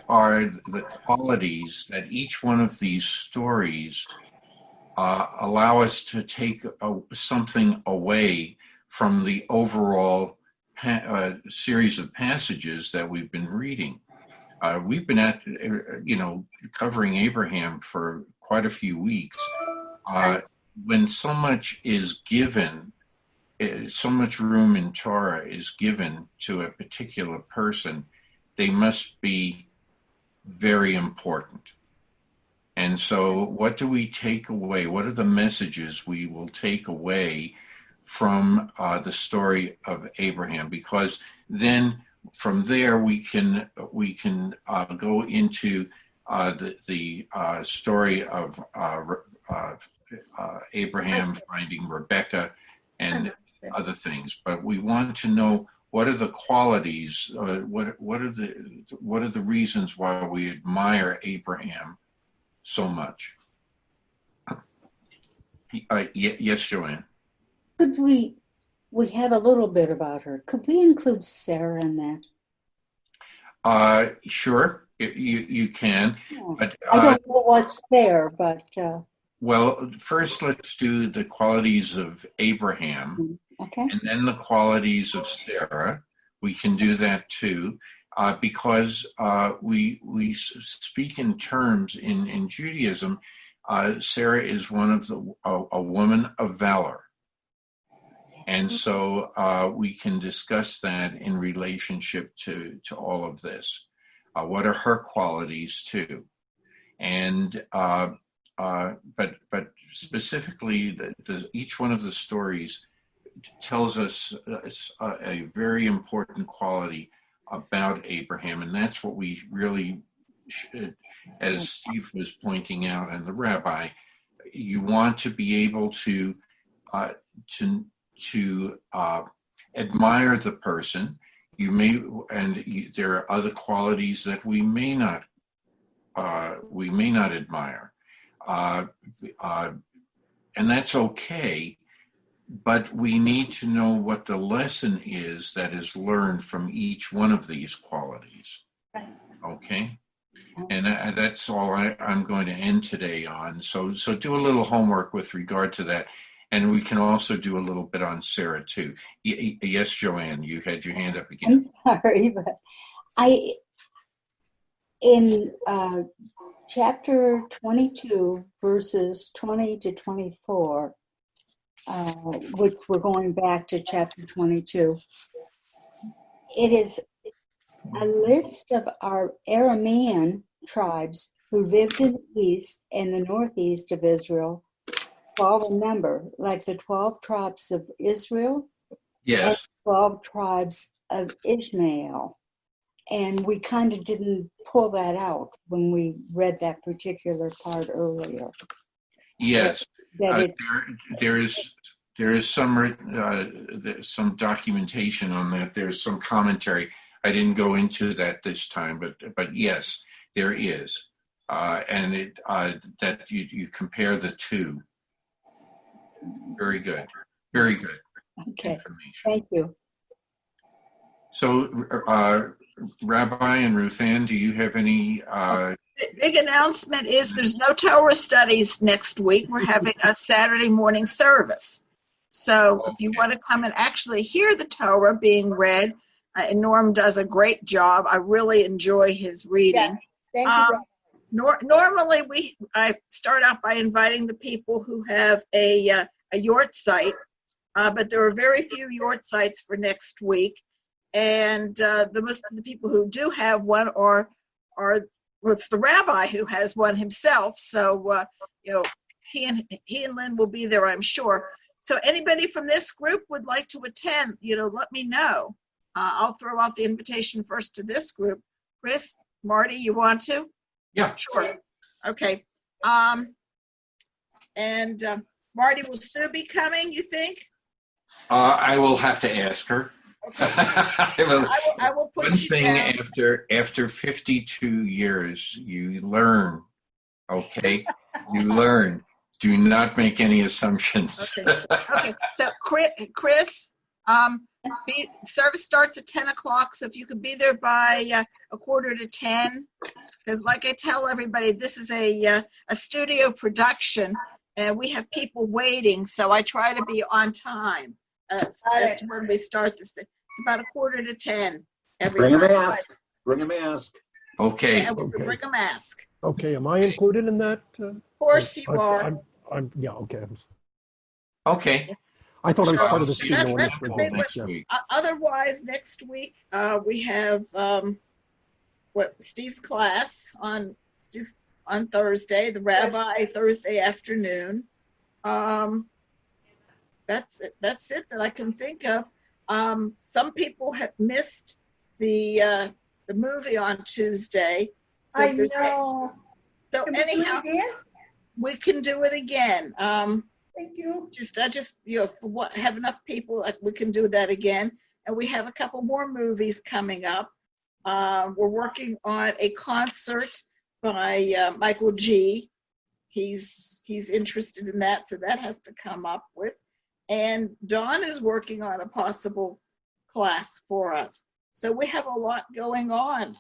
are the qualities that each one of these stories allow us to take something away from the overall series of passages that we've been reading. We've been covering Abraham for quite a few weeks. When so much is given, so much room in Torah is given to a particular person, they must be very important. And so what do we take away? What are the messages we will take away from the story of Abraham? Because then from there we can go into the story of Abraham finding Rebecca and other things. But we want to know, what are the qualities? What are the reasons why we admire Abraham so much? Yes, Joanne. Could we have a little bit about her? Could we include Sarah in that? Sure, you can. Yeah. But I don't know what's there, but well, first let's do the qualities of Abraham, okay, and then the qualities of Sarah. We can do that too. Because we speak in terms in Judaism, Sarah is one of a woman of valor, and so we can discuss that in relationship to all of this. What are her qualities too, and but specifically, each one of the stories tells us a very important quality about Abraham, and that's what we really should, as Steve was pointing out and the rabbi, you want to be able to admire the person. You may, and there are other qualities that we may not admire, and that's okay. but we need to know what the lesson is that is learned from each one of these qualities. Okay? And that's all I'm going to end today on. So do a little homework with regard to that. And we can also do a little bit on Sarah, too. Yes, Joanne, you had your hand up again. I'm sorry, but in chapter 22, verses 20 to 24, which we're going back to chapter 22, it is a list of our Aramean tribes who lived in the east and the northeast of Israel, 12 in number, like the 12 tribes of Israel, Yes. and 12 tribes of Ishmael. And we kind of didn't pull that out when we read that particular part earlier. Yes. That There is some documentation on that. There's some commentary. I didn't go into that this time, but yes, there is, and that you compare the two. Very good, very good. Okay, information. Thank you. So, Rabbi and Ruth Ann, do you have any? Big announcement is there's no Torah studies next week. We're having a Saturday morning service. So if you want to come and actually hear the Torah being read, and Norm does a great job. I really enjoy his reading. Thank you. Normally, I start out by inviting the people who have a yort site, but there are very few yort sites for next week. And most of the people who do have one are with the rabbi who has one himself. So he and Lynn will be there, I'm sure. So anybody from this group would like to attend, let me know. I'll throw out the invitation first to this group. Chris, Marty, you want to? Yeah. Sure. Okay. And Marty, will Sue be coming, you think? I will have to ask her. Okay. I will put One you thing down. after 52 years, you learn, okay? You learn. Do not make any assumptions. Okay. So Chris, service starts at 10 o'clock, so if you could be there by a quarter to 10, because like I tell everybody, this is a studio production, and we have people waiting, so I try to be on time as to when we start this thing. It's about a quarter to 10. Bring a mask. Bring a mask. Okay. Yeah, bring a mask. Okay, am I included in that? Of course you are. I'm yeah, okay. Okay. I thought I was So part of the studio. that's the big one. Otherwise, next week we have Steve's class on Thursday. The rabbi Thursday afternoon. That's it that I can think of. Some people have missed the movie on Tuesday. So I know. So anyhow, we can do it again. Thank you. Have enough people, we can do that again. And we have a couple more movies coming up. We're working on a concert by Michael G. He's interested in that, so that has to come up with. And Dawn is working on a possible class for us. So we have a lot going on.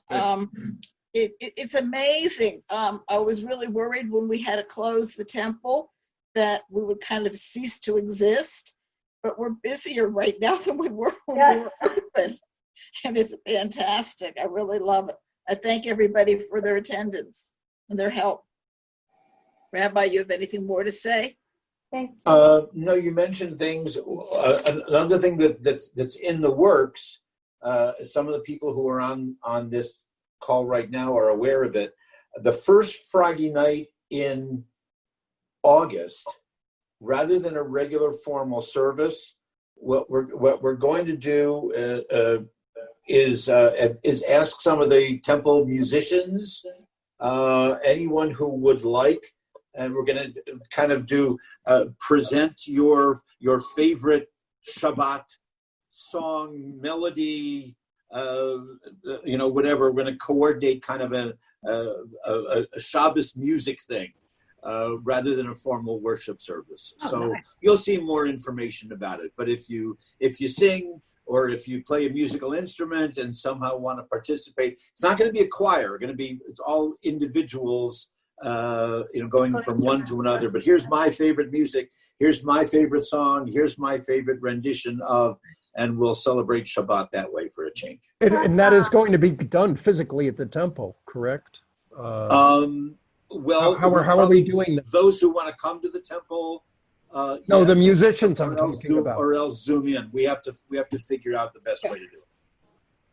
It's amazing. I was really worried when we had to close the temple that we would kind of cease to exist, but we're busier right now than we were when we were open. And it's fantastic. I really love it. I thank everybody for their attendance and their help. Rabbi, you have anything more to say? Thank you. No, you mentioned things. Another thing that's in the works, some of the people who are on this call right now are aware of it. The first Friday night in August, rather than a regular formal service, what we're going to do is ask some of the temple musicians, anyone who would like, and we're going to kind of do present your favorite Shabbat song, melody, whatever. We're going to coordinate kind of a Shabbos music thing. rather than a formal worship service. Oh, So nice. you'll see more information about it. But if you sing or if you play a musical instrument and somehow want to participate, it's not going to be a choir. It's all individuals, going from one to another. But here's my favorite music. Here's my favorite song. Here's my favorite rendition of, and we'll celebrate Shabbat that way for a change. And that is going to be done physically at the temple, correct? Well, how are we doing that? Those who want to come to the temple. No, yes, the musicians I'm or else talking Zoom, about. or else Zoom in. We have to figure out the best way to do it.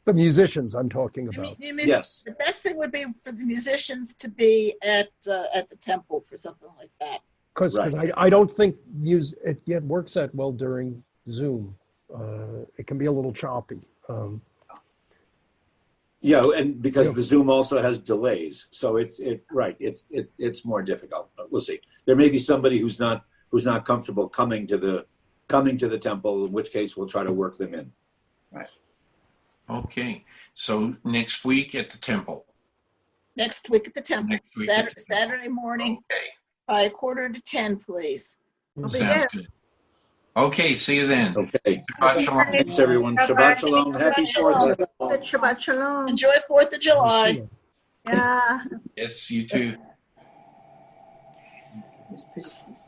The musicians I'm talking about. Yes. The best thing would be for the musicians to be at the temple for something like that. Because Right. I don't think it works that well during Zoom. It can be a little choppy. Yeah, and because Yeah. the Zoom also has delays, so it's more difficult. But we'll see. There may be somebody who's not comfortable coming to the temple, in which case we'll try to work them in. Right. Okay, so next week at the temple. Next week at the temple. Next week at the Saturday morning Okay, by 9:45, please. I'll be sounds there. good. Okay, see you then. Okay. Shabbat shalom. Thanks, everyone. Shabbat shalom. Happy Shabbat 4th. Good Shabbat Shalom. Enjoy 4th of July. Yeah. Yes, you too. Just push this.